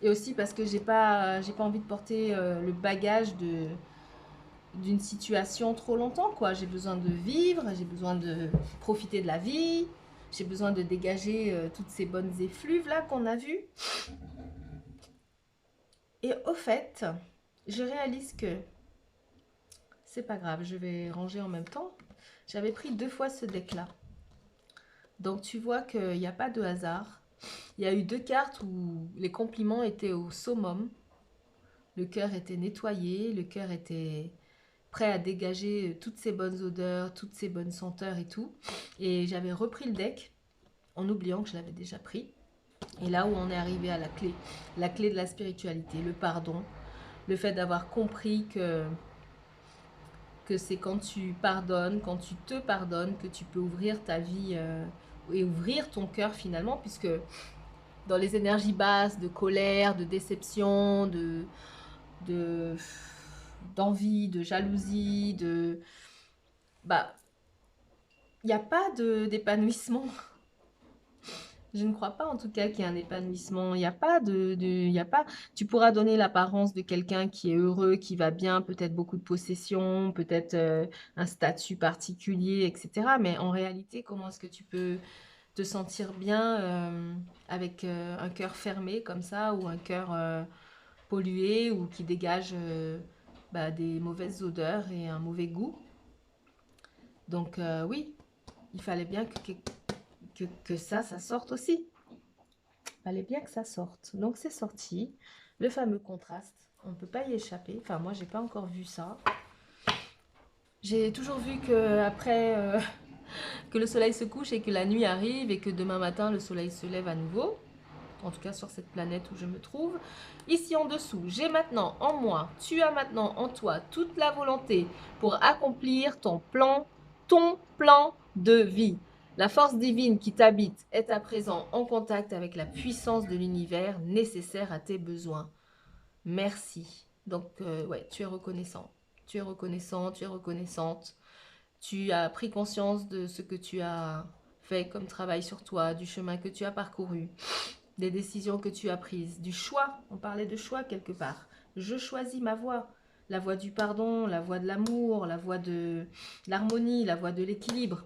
Et aussi parce que j'ai pas envie de porter le bagage d'une situation trop longtemps, quoi. J'ai besoin de vivre, j'ai besoin de profiter de la vie, j'ai besoin de dégager toutes ces bonnes effluves là qu'on a vues. Et au fait, je réalise que c'est pas grave, je vais ranger en même temps. J'avais pris 2 fois ce deck là. Donc tu vois qu'il n'y a pas de hasard. Il y a eu 2 cartes où les compliments étaient au summum. Le cœur était nettoyé, le cœur était prêt à dégager toutes ces bonnes odeurs, toutes ces bonnes senteurs et tout. Et j'avais repris le deck en oubliant que je l'avais déjà pris. Et là où on est arrivé à la clé de la spiritualité, le pardon, le fait d'avoir compris que c'est quand tu pardonnes, quand tu te pardonnes, que tu peux ouvrir ta vie et ouvrir ton cœur finalement, puisque dans les énergies basses de colère, de déception, de d'envie, de jalousie, bah, il n'y a pas d'épanouissement. Je ne crois pas en tout cas qu'il y ait un épanouissement. Il n'y a pas il y a pas. Tu pourras donner l'apparence de quelqu'un qui est heureux, qui va bien, peut-être beaucoup de possessions, peut-être un statut particulier, etc. Mais en réalité, comment est-ce que tu peux te sentir bien avec un cœur fermé comme ça ou un cœur pollué ou qui dégage bah, des mauvaises odeurs et un mauvais goût? Donc oui, il fallait bien que ça sorte aussi. Il fallait bien que ça sorte. Donc c'est sorti. Le fameux contraste. On ne peut pas y échapper. Enfin, moi, j'ai pas encore vu ça. J'ai toujours vu que après que le soleil se couche et que la nuit arrive et que demain matin, le soleil se lève à nouveau. En tout cas, sur cette planète où je me trouve. Ici en dessous, j'ai maintenant en moi, tu as maintenant en toi toute la volonté pour accomplir ton plan de vie. La force divine qui t'habite est à présent en contact avec la puissance de l'univers nécessaire à tes besoins. Merci. Donc, ouais, tu es reconnaissant. Tu es reconnaissant, tu es reconnaissante. Tu as pris conscience de ce que tu as fait comme travail sur toi, du chemin que tu as parcouru, des décisions que tu as prises, du choix. On parlait de choix quelque part. Je choisis ma voie. La voie du pardon, la voie de l'amour, la voie de l'harmonie, la voie de l'équilibre.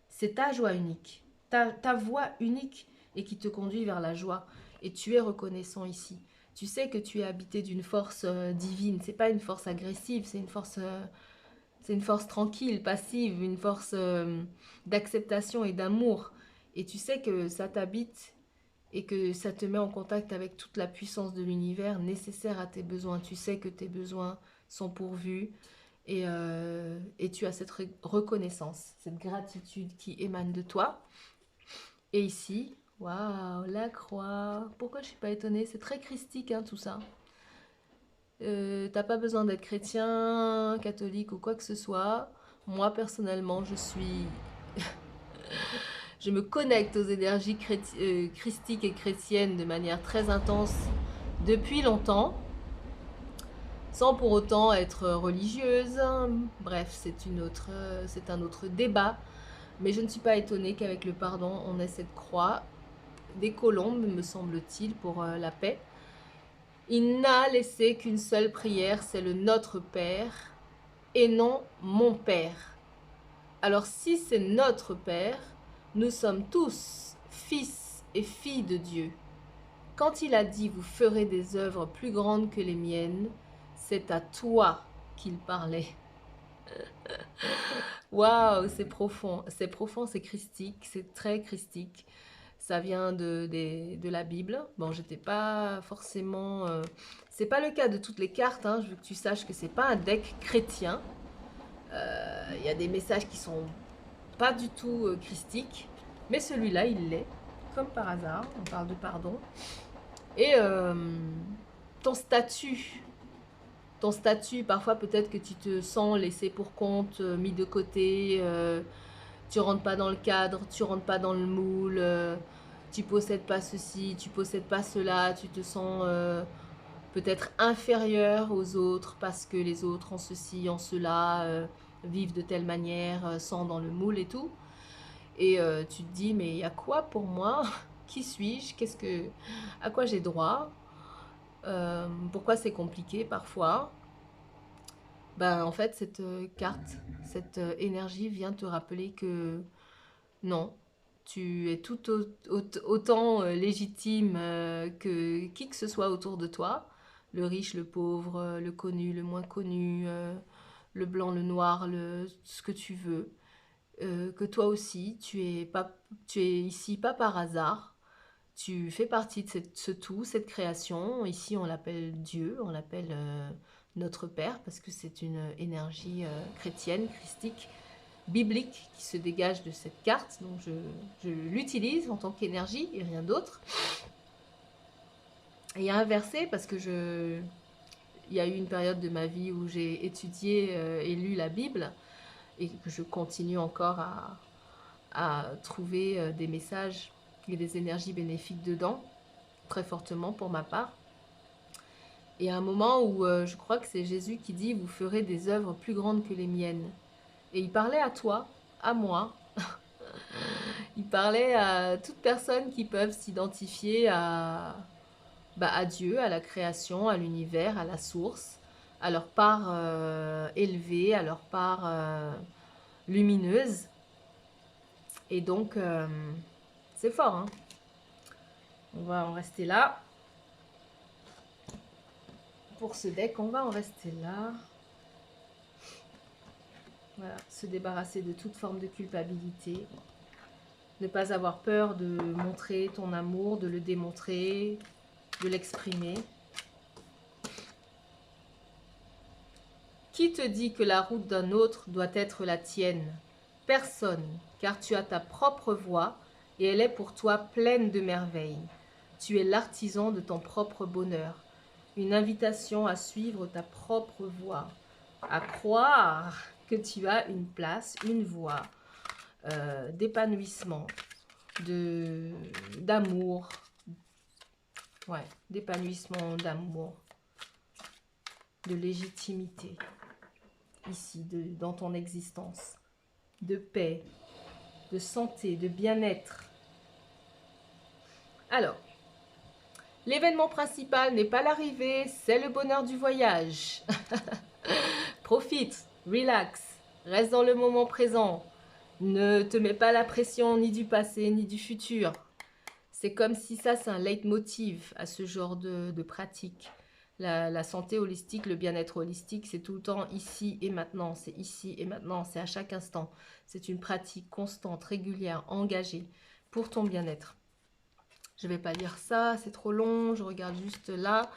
C'est ta joie unique, ta voie unique et qui te conduit vers la joie. Et tu es reconnaissant ici. Tu sais que tu es habité d'une force divine. C'est pas une force agressive, c'est une force tranquille, passive, une force d'acceptation et d'amour. Et tu sais que ça t'habite et que ça te met en contact avec toute la puissance de l'univers nécessaire à tes besoins. Tu sais que tes besoins sont pourvus et tu as cette reconnaissance, cette gratitude qui émane de toi. Et ici, waouh, la croix. Pourquoi je ne suis pas étonnée? C'est très christique hein, tout ça. T'as pas besoin d'être chrétien, catholique ou quoi que ce soit. Moi personnellement, je me connecte aux énergies christiques et chrétiennes de manière très intense depuis longtemps. sans pour autant être religieuse. Bref, c'est un autre débat. Mais je ne suis pas étonnée qu'avec le pardon, on ait cette croix des colombes, me semble-t-il, pour la paix. Il n'a laissé qu'une seule prière, c'est le Notre Père, et non mon Père. Alors si c'est notre Père, nous sommes tous fils et filles de Dieu. Quand il a dit « Vous ferez des œuvres plus grandes que les miennes », c'est à toi qu'il parlait. Waouh, c'est profond, c'est christique, c'est très christique. Ça vient de la Bible. Bon, j'étais pas forcément... c'est pas le cas de toutes les cartes, hein. Je veux que tu saches que c'est pas un deck chrétien. Il y a des messages qui sont pas du tout christiques, mais celui-là, il l'est, comme par hasard. On parle de pardon. Et ton statut, parfois peut-être que tu te sens laissé pour compte, mis de côté, tu rentres pas dans le cadre, tu rentres pas dans le moule, tu possèdes pas ceci, tu possèdes pas cela, tu te sens peut-être inférieur aux autres parce que les autres ont ceci, ont cela, vivent de telle manière, sont dans le moule et tout. Et tu te dis, mais il y a quoi pour moi? Qui suis-je? À quoi j'ai droit? Pourquoi c'est compliqué parfois? Ben, en fait, cette carte, cette énergie vient te rappeler que non, tu es autant légitime que qui que ce soit autour de toi, le riche, le pauvre, le connu, le moins connu, le blanc, le noir, ce que tu veux. Que toi aussi, tu es ici pas par hasard. Tu fais partie de ce tout, cette création. Ici, on l'appelle Dieu, on l'appelle notre Père, parce que c'est une énergie chrétienne, christique, biblique qui se dégage de cette carte. Donc, je l'utilise en tant qu'énergie et rien d'autre. Et il y a un verset, parce que il y a eu une période de ma vie où j'ai étudié et lu la Bible, et que je continue encore à trouver des messages et des énergies bénéfiques dedans, très fortement pour ma part. Et à un moment où je crois que c'est Jésus qui dit « Vous ferez des œuvres plus grandes que les miennes ». Et il parlait à toi, à moi. Il parlait à toute personne qui peuvent s'identifier à Dieu, à la création, à l'univers, à la source, à leur part élevée, à leur part lumineuse. Et donc, c'est fort, hein. On va en rester là. Pour ce deck, on va en rester là. Voilà, se débarrasser de toute forme de culpabilité. Ne pas avoir peur de montrer ton amour, de le démontrer, de l'exprimer. Qui te dit que la route d'un autre doit être la tienne? Personne, car tu as ta propre voie et elle est pour toi pleine de merveilles. Tu es l'artisan de ton propre bonheur. Une invitation à suivre ta propre voie, à croire que tu as une place, une voie d'épanouissement, d'amour, ouais, d'épanouissement, d'amour, de légitimité, ici, dans ton existence, de paix, de santé, de bien-être. Alors, l'événement principal n'est pas l'arrivée, c'est le bonheur du voyage. Profite, relax, reste dans le moment présent. Ne te mets pas la pression ni du passé ni du futur. C'est comme si ça, c'est un leitmotiv à ce genre de pratique. La santé holistique, le bien-être holistique, c'est tout le temps ici et maintenant. C'est ici et maintenant, c'est à chaque instant. C'est une pratique constante, régulière, engagée pour ton bien-être. Je ne vais pas lire ça, c'est trop long, je regarde juste là.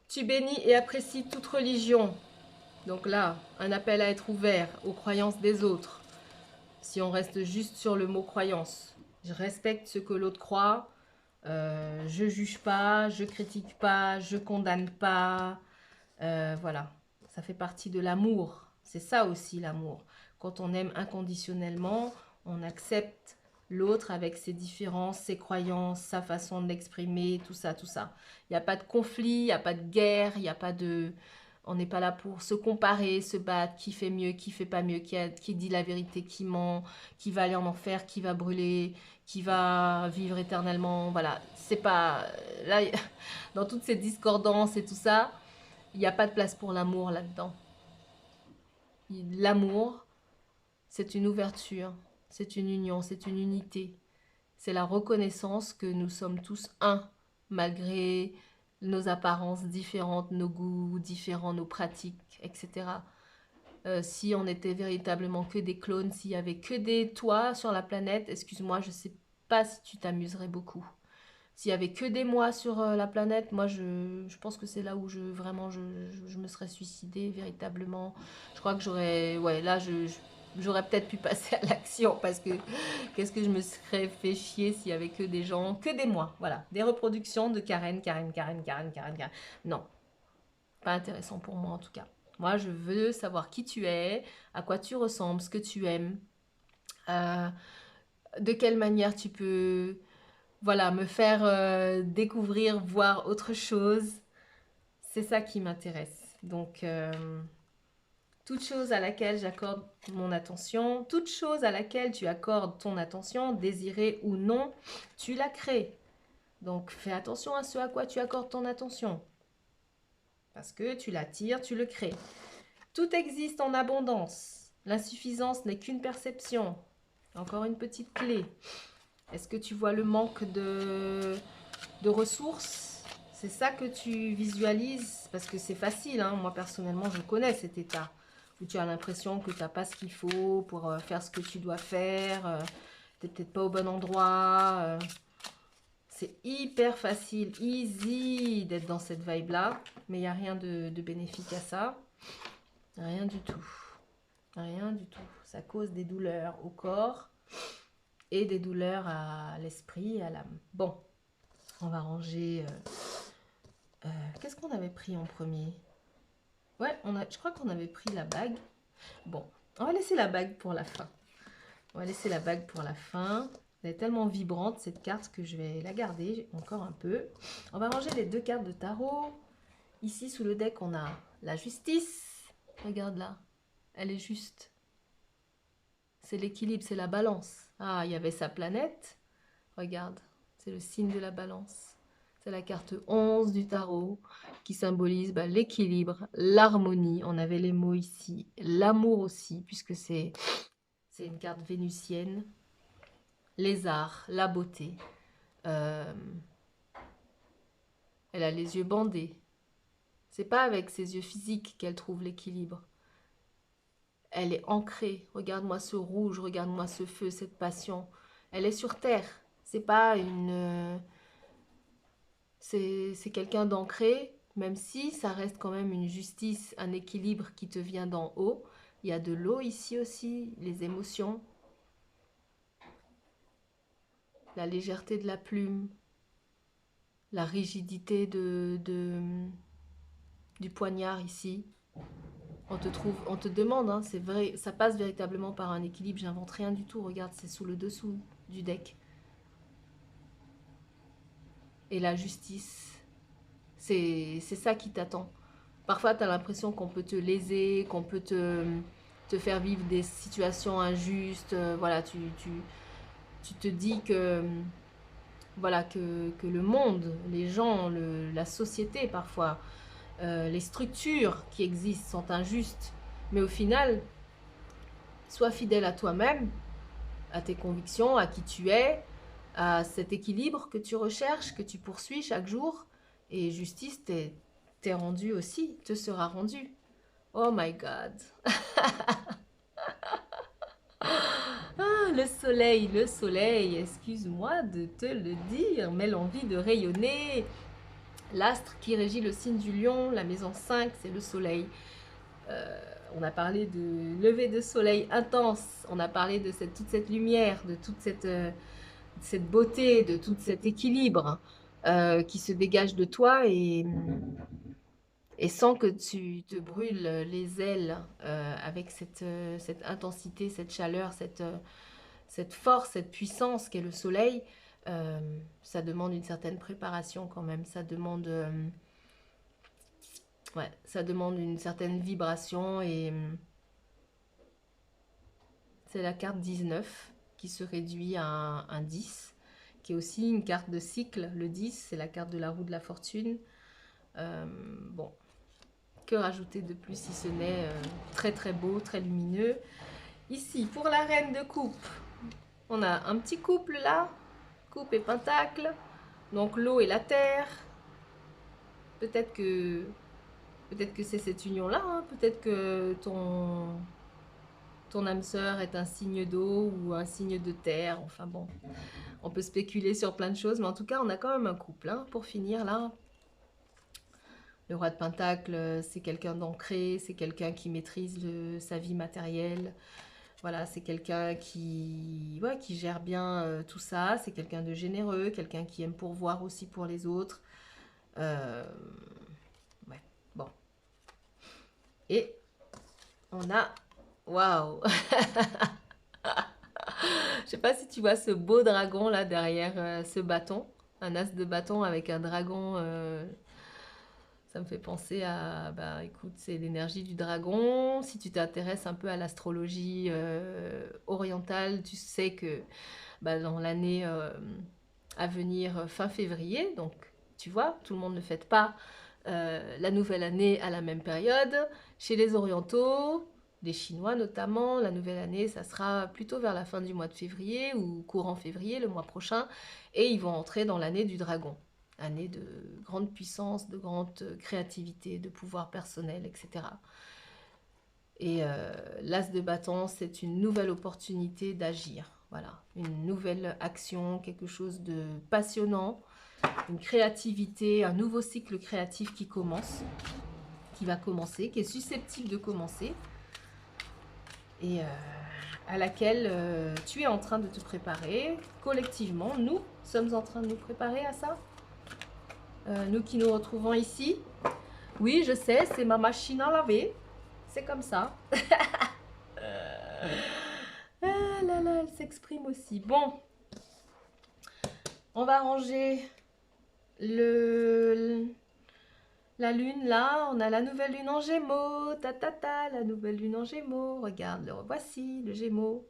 Tu bénis et apprécies toute religion. Donc là, un appel à être ouvert aux croyances des autres. Si on reste juste sur le mot croyance, je respecte ce que l'autre croit, je juge pas, je critique pas, je condamne pas. Voilà, ça fait partie de l'amour. C'est ça aussi l'amour. Quand on aime inconditionnellement, on accepte l'autre avec ses différences, ses croyances, sa façon de l'exprimer, tout ça, tout ça. Il n'y a pas de conflit, il n'y a pas de guerre, il n'y a pas de... On n'est pas là pour se comparer, se battre, qui fait mieux, qui fait pas mieux, qui dit la vérité, qui ment, qui va aller en enfer, qui va brûler, qui va vivre éternellement. Voilà, c'est pas... Là, dans toutes ces discordances et tout ça, il n'y a pas de place pour l'amour là-dedans. L'amour, c'est une ouverture, c'est une union, c'est une unité. C'est la reconnaissance que nous sommes tous un, malgré nos apparences différentes, nos goûts différents, nos pratiques, etc. Si on était véritablement que des clones, s'il y avait que des toi sur la planète, excuse-moi, je sais pas si tu t'amuserais beaucoup. S'il y avait que des moi sur la planète, moi je pense que c'est là où je me serais suicidée véritablement. Je crois que j'aurais, ouais, là j'aurais peut-être pu passer à l'action parce que qu'est-ce que je me serais fait chier s'il y avait que des gens, que des moi, voilà, des reproductions de Karen, Karen, Karen, Karen, Karen, Karen. Non, pas intéressant pour moi en tout cas. Moi je veux savoir qui tu es, à quoi tu ressembles, ce que tu aimes, euh, de quelle manière tu peux voilà, me faire découvrir, voir autre chose. C'est ça qui m'intéresse. Donc, toute chose à laquelle j'accorde mon attention, toute chose à laquelle tu accordes ton attention, désirée ou non, tu la crées. Donc, fais attention à ce à quoi tu accordes ton attention. Parce que tu l'attires, tu le crées. Tout existe en abondance. L'insuffisance n'est qu'une perception. Encore une petite clé. Est-ce que tu vois le manque de ressources? C'est ça que tu visualises? Parce que c'est facile, hein. Moi personnellement je connais cet état où tu as l'impression que tu n'as pas ce qu'il faut pour faire ce que tu dois faire, tu n'es peut-être pas au bon endroit. C'est hyper facile, easy d'être dans cette vibe là, mais il n'y a rien de bénéfique à ça, rien du tout, rien du tout. Ça cause des douleurs au corps et des douleurs à l'esprit et à l'âme. Bon, on va ranger. Qu'est-ce qu'on avait pris en premier? Ouais, je crois qu'on avait pris la bague. Bon, on va laisser la bague pour la fin. On va laisser la bague pour la fin. Elle est tellement vibrante cette carte que je vais la garder encore un peu. On va ranger les deux cartes de tarot. Ici sous le deck, on a la justice. Regarde là, elle est juste. C'est l'équilibre, c'est la balance. Ah, il y avait sa planète. Regarde, c'est le signe de la balance. C'est la carte 11 du tarot qui symbolise l'équilibre, l'harmonie. On avait les mots ici. L'amour aussi, puisque c'est une carte vénusienne. Les arts, la beauté. Euh, elle a les yeux bandés. C'est pas avec ses yeux physiques qu'elle trouve l'équilibre. Elle est ancrée. Regarde-moi ce rouge, regarde-moi ce feu, cette passion. Elle est sur terre. C'est pas une... C'est quelqu'un d'ancré, même si ça reste quand même une justice, un équilibre qui te vient d'en haut. Il y a de l'eau ici aussi, les émotions, la légèreté de la plume, la rigidité du poignard ici. On te demande, hein, c'est vrai, ça passe véritablement par un équilibre. J'invente rien du tout. Regarde, c'est sous le dessous du deck. Et la justice, c'est ça qui t'attend. Parfois, tu as l'impression qu'on peut te léser, qu'on peut te faire vivre des situations injustes. Voilà, tu te dis que, voilà, que le monde, les gens, la société parfois, les structures qui existent sont injustes. Mais au final, sois fidèle à toi-même, à tes convictions, à qui tu es, à cet équilibre que tu recherches, que tu poursuis chaque jour. Et justice t'est rendu aussi, te sera rendu. Oh my God. Ah, le soleil, excuse-moi de te le dire, mais l'envie de rayonner. L'astre qui régit le signe du lion, la maison 5, c'est le soleil. On a parlé de lever de soleil intense, on a parlé de toute cette lumière, de toute cette beauté, de tout cet équilibre qui se dégage de toi et sans que tu te brûles les ailes avec cette intensité, cette chaleur, cette force, cette puissance qu'est le soleil. Ça demande une certaine préparation quand même, ça demande Ouais, ça demande une certaine vibration et c'est la carte 19 qui se réduit à un 10, qui est aussi une carte de cycle. Le 10, c'est la carte de la roue de la fortune. Bon, que rajouter de plus si ce n'est très très beau, très lumineux. Ici, pour la reine de coupe, on a un petit couple là, coupe et pentacle, donc l'eau et la terre. Peut-être que c'est cette union-là, hein. Peut-être que ton âme sœur est un signe d'eau ou un signe de terre. Enfin bon, on peut spéculer sur plein de choses, mais en tout cas, on a quand même un couple, hein, pour finir là. Le roi de Pentacle, c'est quelqu'un d'ancré, c'est quelqu'un qui maîtrise sa vie matérielle. Voilà, c'est quelqu'un qui gère bien tout ça. C'est quelqu'un de généreux, quelqu'un qui aime pourvoir aussi pour les autres. Euh, ouais, bon. Et on a... Waouh. Je sais pas si tu vois ce beau dragon là derrière ce bâton. Un as de bâton avec un dragon. Ça me fait penser à, bah écoute, c'est l'énergie du dragon. Si tu t'intéresses un peu à l'astrologie orientale, tu sais que bah, dans l'année à venir, fin février, donc tu vois, tout le monde ne fête pas la nouvelle année à la même période. Chez les orientaux, les Chinois notamment, la nouvelle année, ça sera plutôt vers la fin du mois de février ou courant février, le mois prochain, et ils vont entrer dans l'année du dragon. Année de grande puissance, de grande créativité, de pouvoir personnel, etc. Et l'as de bâton, c'est une nouvelle opportunité d'agir. Voilà, une nouvelle action, quelque chose de passionnant, une créativité, un nouveau cycle créatif qui commence, qui va commencer, qui est susceptible de commencer, et à laquelle tu es en train de te préparer collectivement. Nous sommes en train de nous préparer à ça. Nous qui nous retrouvons ici. Oui, je sais, c'est ma machine à laver. C'est comme ça. Ah là là, elle s'exprime aussi. Bon, on va ranger la lune là. On a la nouvelle lune en Gémeaux. La nouvelle lune en Gémeaux. Regarde, le voici, le Gémeaux.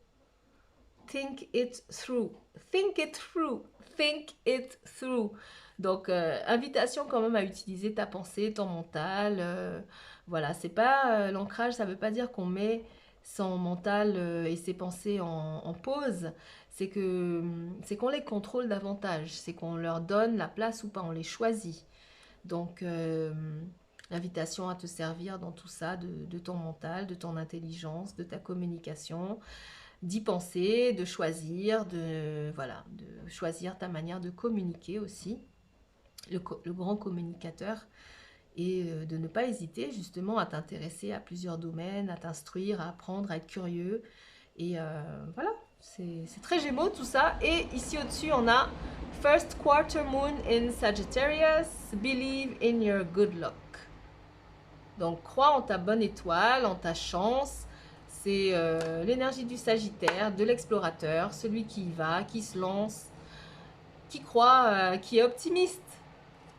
Think it through. Think it through. Think it through. Donc, invitation quand même à utiliser ta pensée, ton mental. Voilà, c'est pas l'ancrage, ça veut pas dire qu'on met son mental et ses pensées en pause. C'est qu'on les contrôle davantage. C'est qu'on leur donne la place ou pas, on les choisit. Donc, l'invitation à te servir dans tout ça, de ton mental, de ton intelligence, de ta communication, d'y penser, de choisir, voilà, de choisir ta manière de communiquer aussi, le grand communicateur, et de ne pas hésiter justement à t'intéresser à plusieurs domaines, à t'instruire, à apprendre, à être curieux. Et voilà, c'est très Gémeaux tout ça. Et ici au-dessus, on a First Quarter Moon in Sagittarius, Believe in your good luck. Donc crois en ta bonne étoile, en ta chance. C'est l'énergie du Sagittaire, de l'explorateur, celui qui y va, qui se lance, qui croit, qui est optimiste.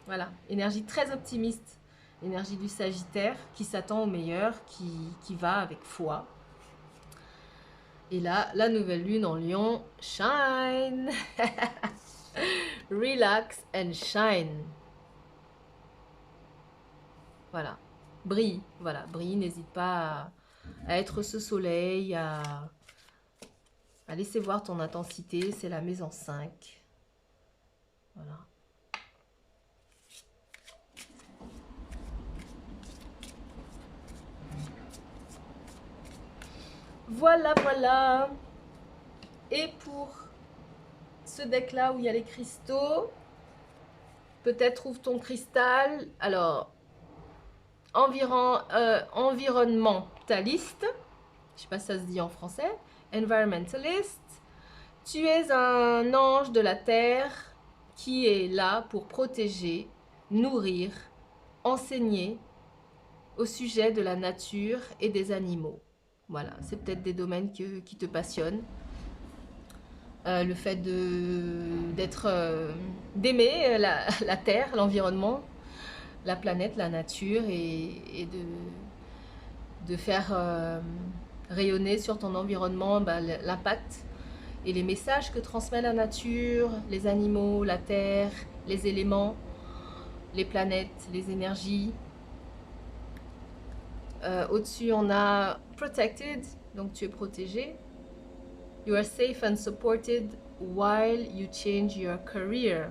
Voilà, énergie très optimiste. L'énergie du Sagittaire qui s'attend au meilleur, qui va avec foi. Et là, la nouvelle lune en Lion, shine. Relax and shine. Voilà, brille. Voilà, brille, n'hésite pas à être ce soleil, à laisser voir ton intensité. C'est la maison 5. Voilà. Voilà, voilà. Et pour ce deck-là où il y a les cristaux, peut-être trouve ton cristal. Alors, environnementaliste. Je sais pas si ça se dit en français. Environmentalist. Tu es un ange de la terre qui est là pour protéger, nourrir, enseigner au sujet de la nature et des animaux. Voilà, c'est peut-être des domaines qui te passionnent. Le fait d'aimer la terre, l'environnement, la planète, la nature et de faire rayonner sur ton environnement l'impact et les messages que transmet la nature, les animaux, la terre, les éléments, les planètes, les énergies. Au-dessus, on a protected, donc tu es protégé. You are safe and supported while you change your career.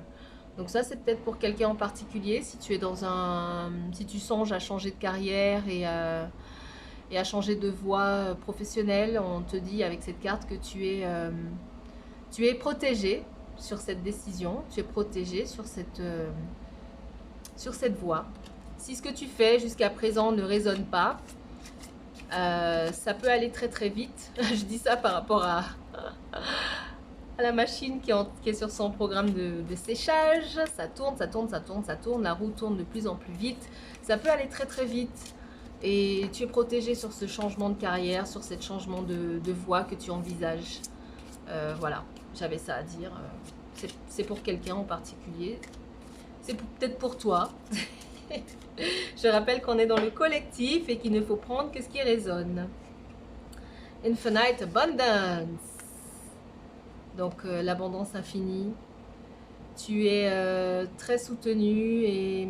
Donc ça, c'est peut-être pour quelqu'un en particulier, si tu es si tu songes à changer de carrière et à changer de voie professionnelle, on te dit avec cette carte que tu es protégé sur cette décision, tu es protégé sur cette voie. Si ce que tu fais jusqu'à présent ne résonne pas, ça peut aller très très vite. Je dis ça par rapport à la machine qui est sur son programme de séchage. Ça tourne, ça tourne, ça tourne, ça tourne. La roue tourne de plus en plus vite. Ça peut aller très très vite. Et tu es protégé sur ce changement de carrière, sur ce changement de voie que tu envisages. Voilà, j'avais ça à dire. C'est pour quelqu'un en particulier. C'est peut-être pour toi. Je rappelle qu'on est dans le collectif et qu'il ne faut prendre que ce qui résonne. Infinite Abundance. Donc l'abondance infinie. Tu es très soutenu et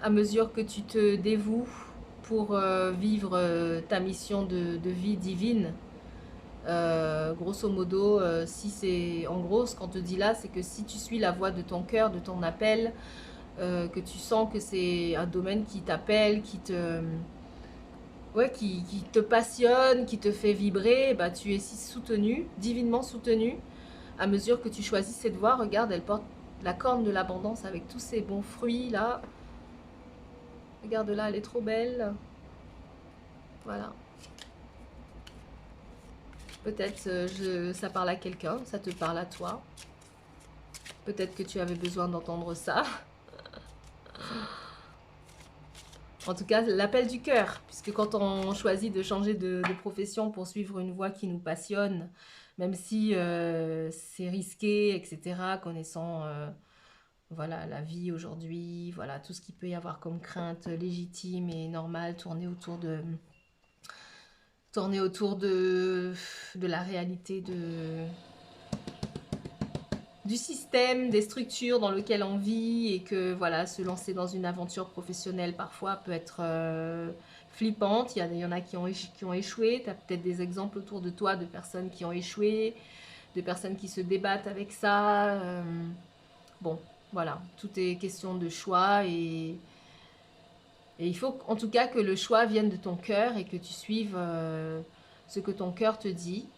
à mesure que tu te dévoues pour vivre ta mission de vie divine, grosso modo, en gros, ce qu'on te dit là, c'est que si tu suis la voie de ton cœur, de ton appel, que tu sens que c'est un domaine qui t'appelle, qui te passionne, qui te fait vibrer, bah, tu es si soutenu, divinement soutenu, à mesure que tu choisis cette voie. Regarde, elle porte la corne de l'abondance avec tous ces bons fruits là. Regarde là, elle est trop belle. Voilà. Peut-être ça parle à quelqu'un, ça te parle à toi. Peut-être que tu avais besoin d'entendre ça. En tout cas, l'appel du cœur, puisque quand on choisit de changer de profession pour suivre une voie qui nous passionne, même si c'est risqué, etc., connaissant voilà, la vie aujourd'hui, voilà, tout ce qu'il peut y avoir comme crainte légitime et normale, tourner autour de la réalité du système, des structures dans lesquelles on vit, et que voilà, se lancer dans une aventure professionnelle parfois peut être flippante. Il y en a qui ont échoué. Tu as peut-être des exemples autour de toi de personnes qui ont échoué, de personnes qui se débattent avec ça. Bon, voilà, tout est question de choix, et il faut en tout cas que le choix vienne de ton cœur et que tu suives ce que ton cœur te dit.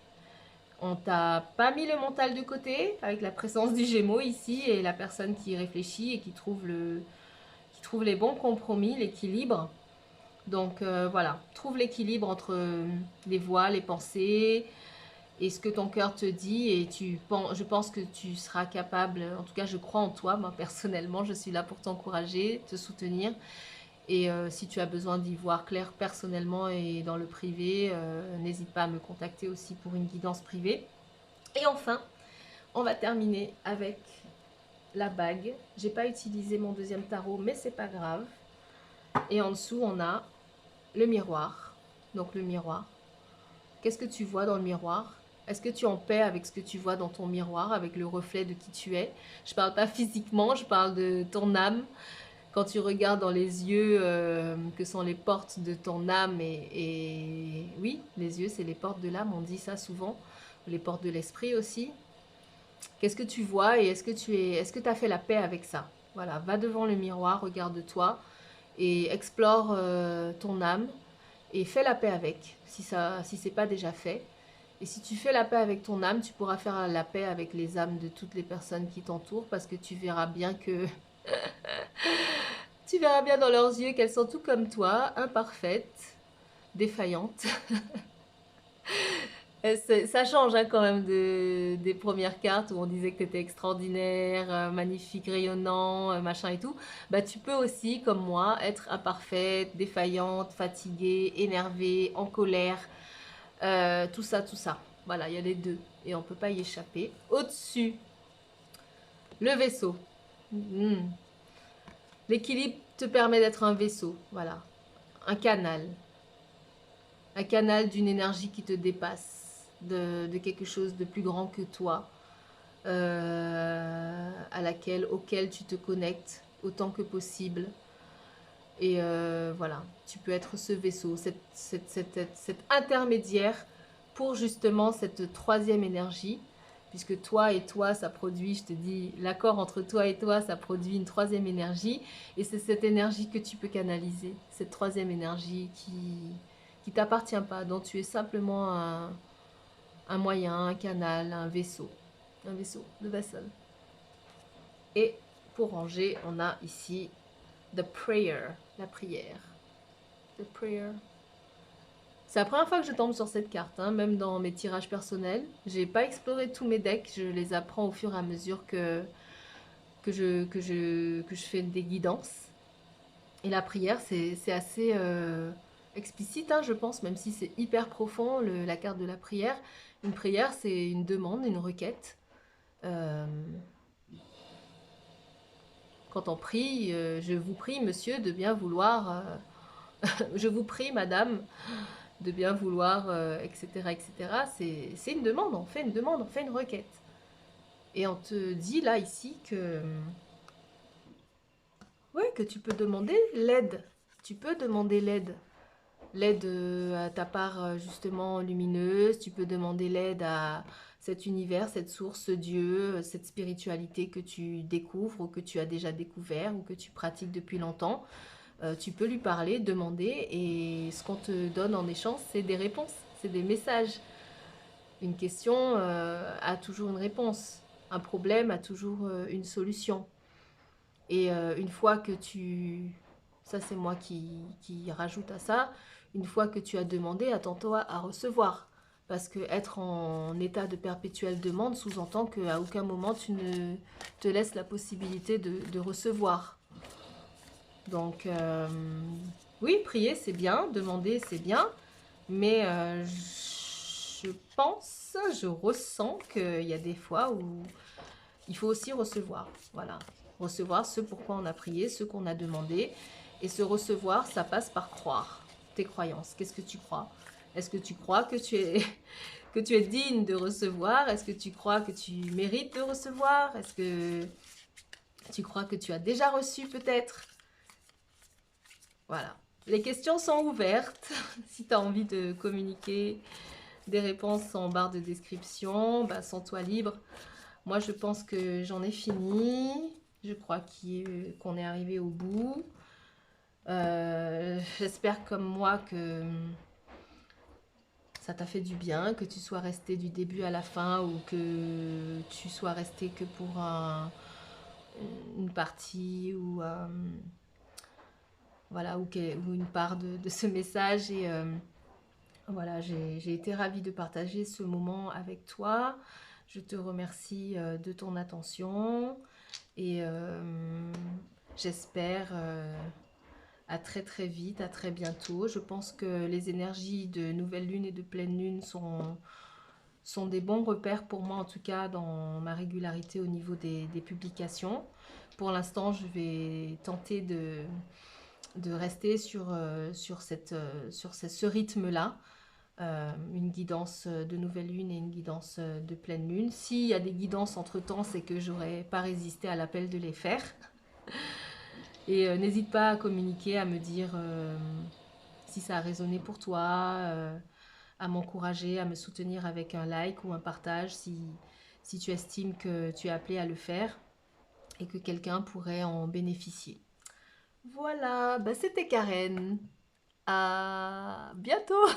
On t'a pas mis le mental de côté avec la présence du Gémeaux ici et la personne qui réfléchit et qui trouve les bons compromis, l'équilibre. Donc voilà, trouve l'équilibre entre les voix, les pensées et ce que ton cœur te dit, et je pense que tu seras capable, en tout cas je crois en toi, moi personnellement, je suis là pour t'encourager, te soutenir. Et si tu as besoin d'y voir clair personnellement et dans le privé, n'hésite pas à me contacter aussi pour une guidance privée. Et enfin, on va terminer avec la bague. J'ai pas utilisé mon deuxième tarot, mais c'est pas grave. Et en dessous, on a le miroir. Donc le miroir. Qu'est-ce que tu vois dans le miroir? Est-ce que tu es en paix avec ce que tu vois dans ton miroir, avec le reflet de qui tu es? Je parle pas physiquement, je parle de ton âme. Quand tu regardes dans les yeux, que sont les portes de ton âme, et oui, les yeux, c'est les portes de l'âme, on dit ça souvent, les portes de l'esprit aussi. Qu'est-ce que tu vois, et est-ce que tu as fait la paix avec ça? Voilà, va devant le miroir, regarde-toi et explore ton âme et fais la paix avec, si c'est pas déjà fait. Et si tu fais la paix avec ton âme, tu pourras faire la paix avec les âmes de toutes les personnes qui t'entourent, parce que tu verras bien que tu verras bien dans leurs yeux qu'elles sont tout comme toi, imparfaites, défaillantes. Ça change hein, quand même des premières cartes où on disait que tu étais extraordinaire, magnifique, rayonnant, machin et tout. Bah, tu peux aussi, comme moi, être imparfaite, défaillante, fatiguée, énervée, en colère, tout ça, tout ça. Voilà, il y a les deux et on ne peut pas y échapper. Au-dessus, le vaisseau. L'équilibre te permet d'être un vaisseau, voilà, un canal. Un canal d'une énergie qui te dépasse, de quelque chose de plus grand que toi, auquel tu te connectes autant que possible. Et voilà, tu peux être ce vaisseau, cet intermédiaire pour justement cette troisième énergie, puisque toi et toi, ça produit, je te dis, l'accord entre toi et toi, ça produit une troisième énergie, et c'est cette énergie que tu peux canaliser, cette troisième énergie qui t'appartient pas, dont tu es simplement un moyen, un canal, un vaisseau, le vessel. Et pour ranger, on a ici The Prayer, la prière. The Prayer. C'est la première fois que je tombe sur cette carte, hein, même dans mes tirages personnels. J'ai pas exploré tous mes decks, je les apprends au fur et à mesure que je fais des guidances. Et la prière, c'est assez explicite, hein, je pense, même si c'est hyper profond, la carte de la prière. Une prière, c'est une demande, une requête. Quand on prie, je vous prie, monsieur, de bien vouloir... je vous prie, madame, de bien vouloir, etc., etc. C'est une demande, on fait une demande, on fait une requête. Et on te dit là, ici, ouais, que tu peux demander l'aide. Tu peux demander l'aide. L'aide à ta part, justement, lumineuse. Tu peux demander l'aide à cet univers, cette source, ce Dieu, cette spiritualité que tu découvres ou que tu as déjà découvert ou que tu pratiques depuis longtemps. Tu peux lui parler, demander, et ce qu'on te donne en échange, c'est des réponses, c'est des messages. Une question a toujours une réponse, un problème a toujours une solution. Et une fois que ça c'est moi qui rajoute à ça, une fois que tu as demandé, attends-toi à recevoir. Parce que être en état de perpétuelle demande sous-entend qu'à aucun moment tu ne te laisses la possibilité de recevoir. Donc, oui, prier, c'est bien, demander, c'est bien, mais je pense, je ressens qu'il y a des fois où il faut aussi recevoir, voilà. Recevoir ce pourquoi on a prié, ce qu'on a demandé, et se recevoir, ça passe par croire, tes croyances. Qu'est-ce que tu crois? Est-ce que tu crois que que tu es digne de recevoir? Est-ce que tu crois que tu mérites de recevoir? Est-ce que tu crois que tu as déjà reçu peut-être? Voilà. Les questions sont ouvertes. Si tu as envie de communiquer des réponses en barre de description, bah, sens-toi libre. Moi, je pense que j'en ai fini. Je crois qu'on est arrivé au bout. J'espère comme moi que ça t'a fait du bien, que tu sois resté du début à la fin ou que tu sois resté que pour une partie ou... voilà, ou une part de ce message. Et voilà, j'ai été ravie de partager ce moment avec toi. Je te remercie de ton attention et j'espère à très très vite, à très bientôt. Je pense que les énergies de nouvelle lune et de pleine lune sont des bons repères pour moi, en tout cas dans ma régularité au niveau des publications. Pour l'instant, je vais tenter de rester sur ce rythme-là, une guidance de nouvelle lune et une guidance de pleine lune. S'il y a des guidances entre-temps, c'est que j'aurais pas résisté à l'appel de les faire. Et n'hésite pas à communiquer, à me dire si ça a résonné pour toi, à m'encourager, à me soutenir avec un like ou un partage si tu estimes que tu es appelé à le faire et que quelqu'un pourrait en bénéficier. Voilà, bah c'était Karen. À bientôt.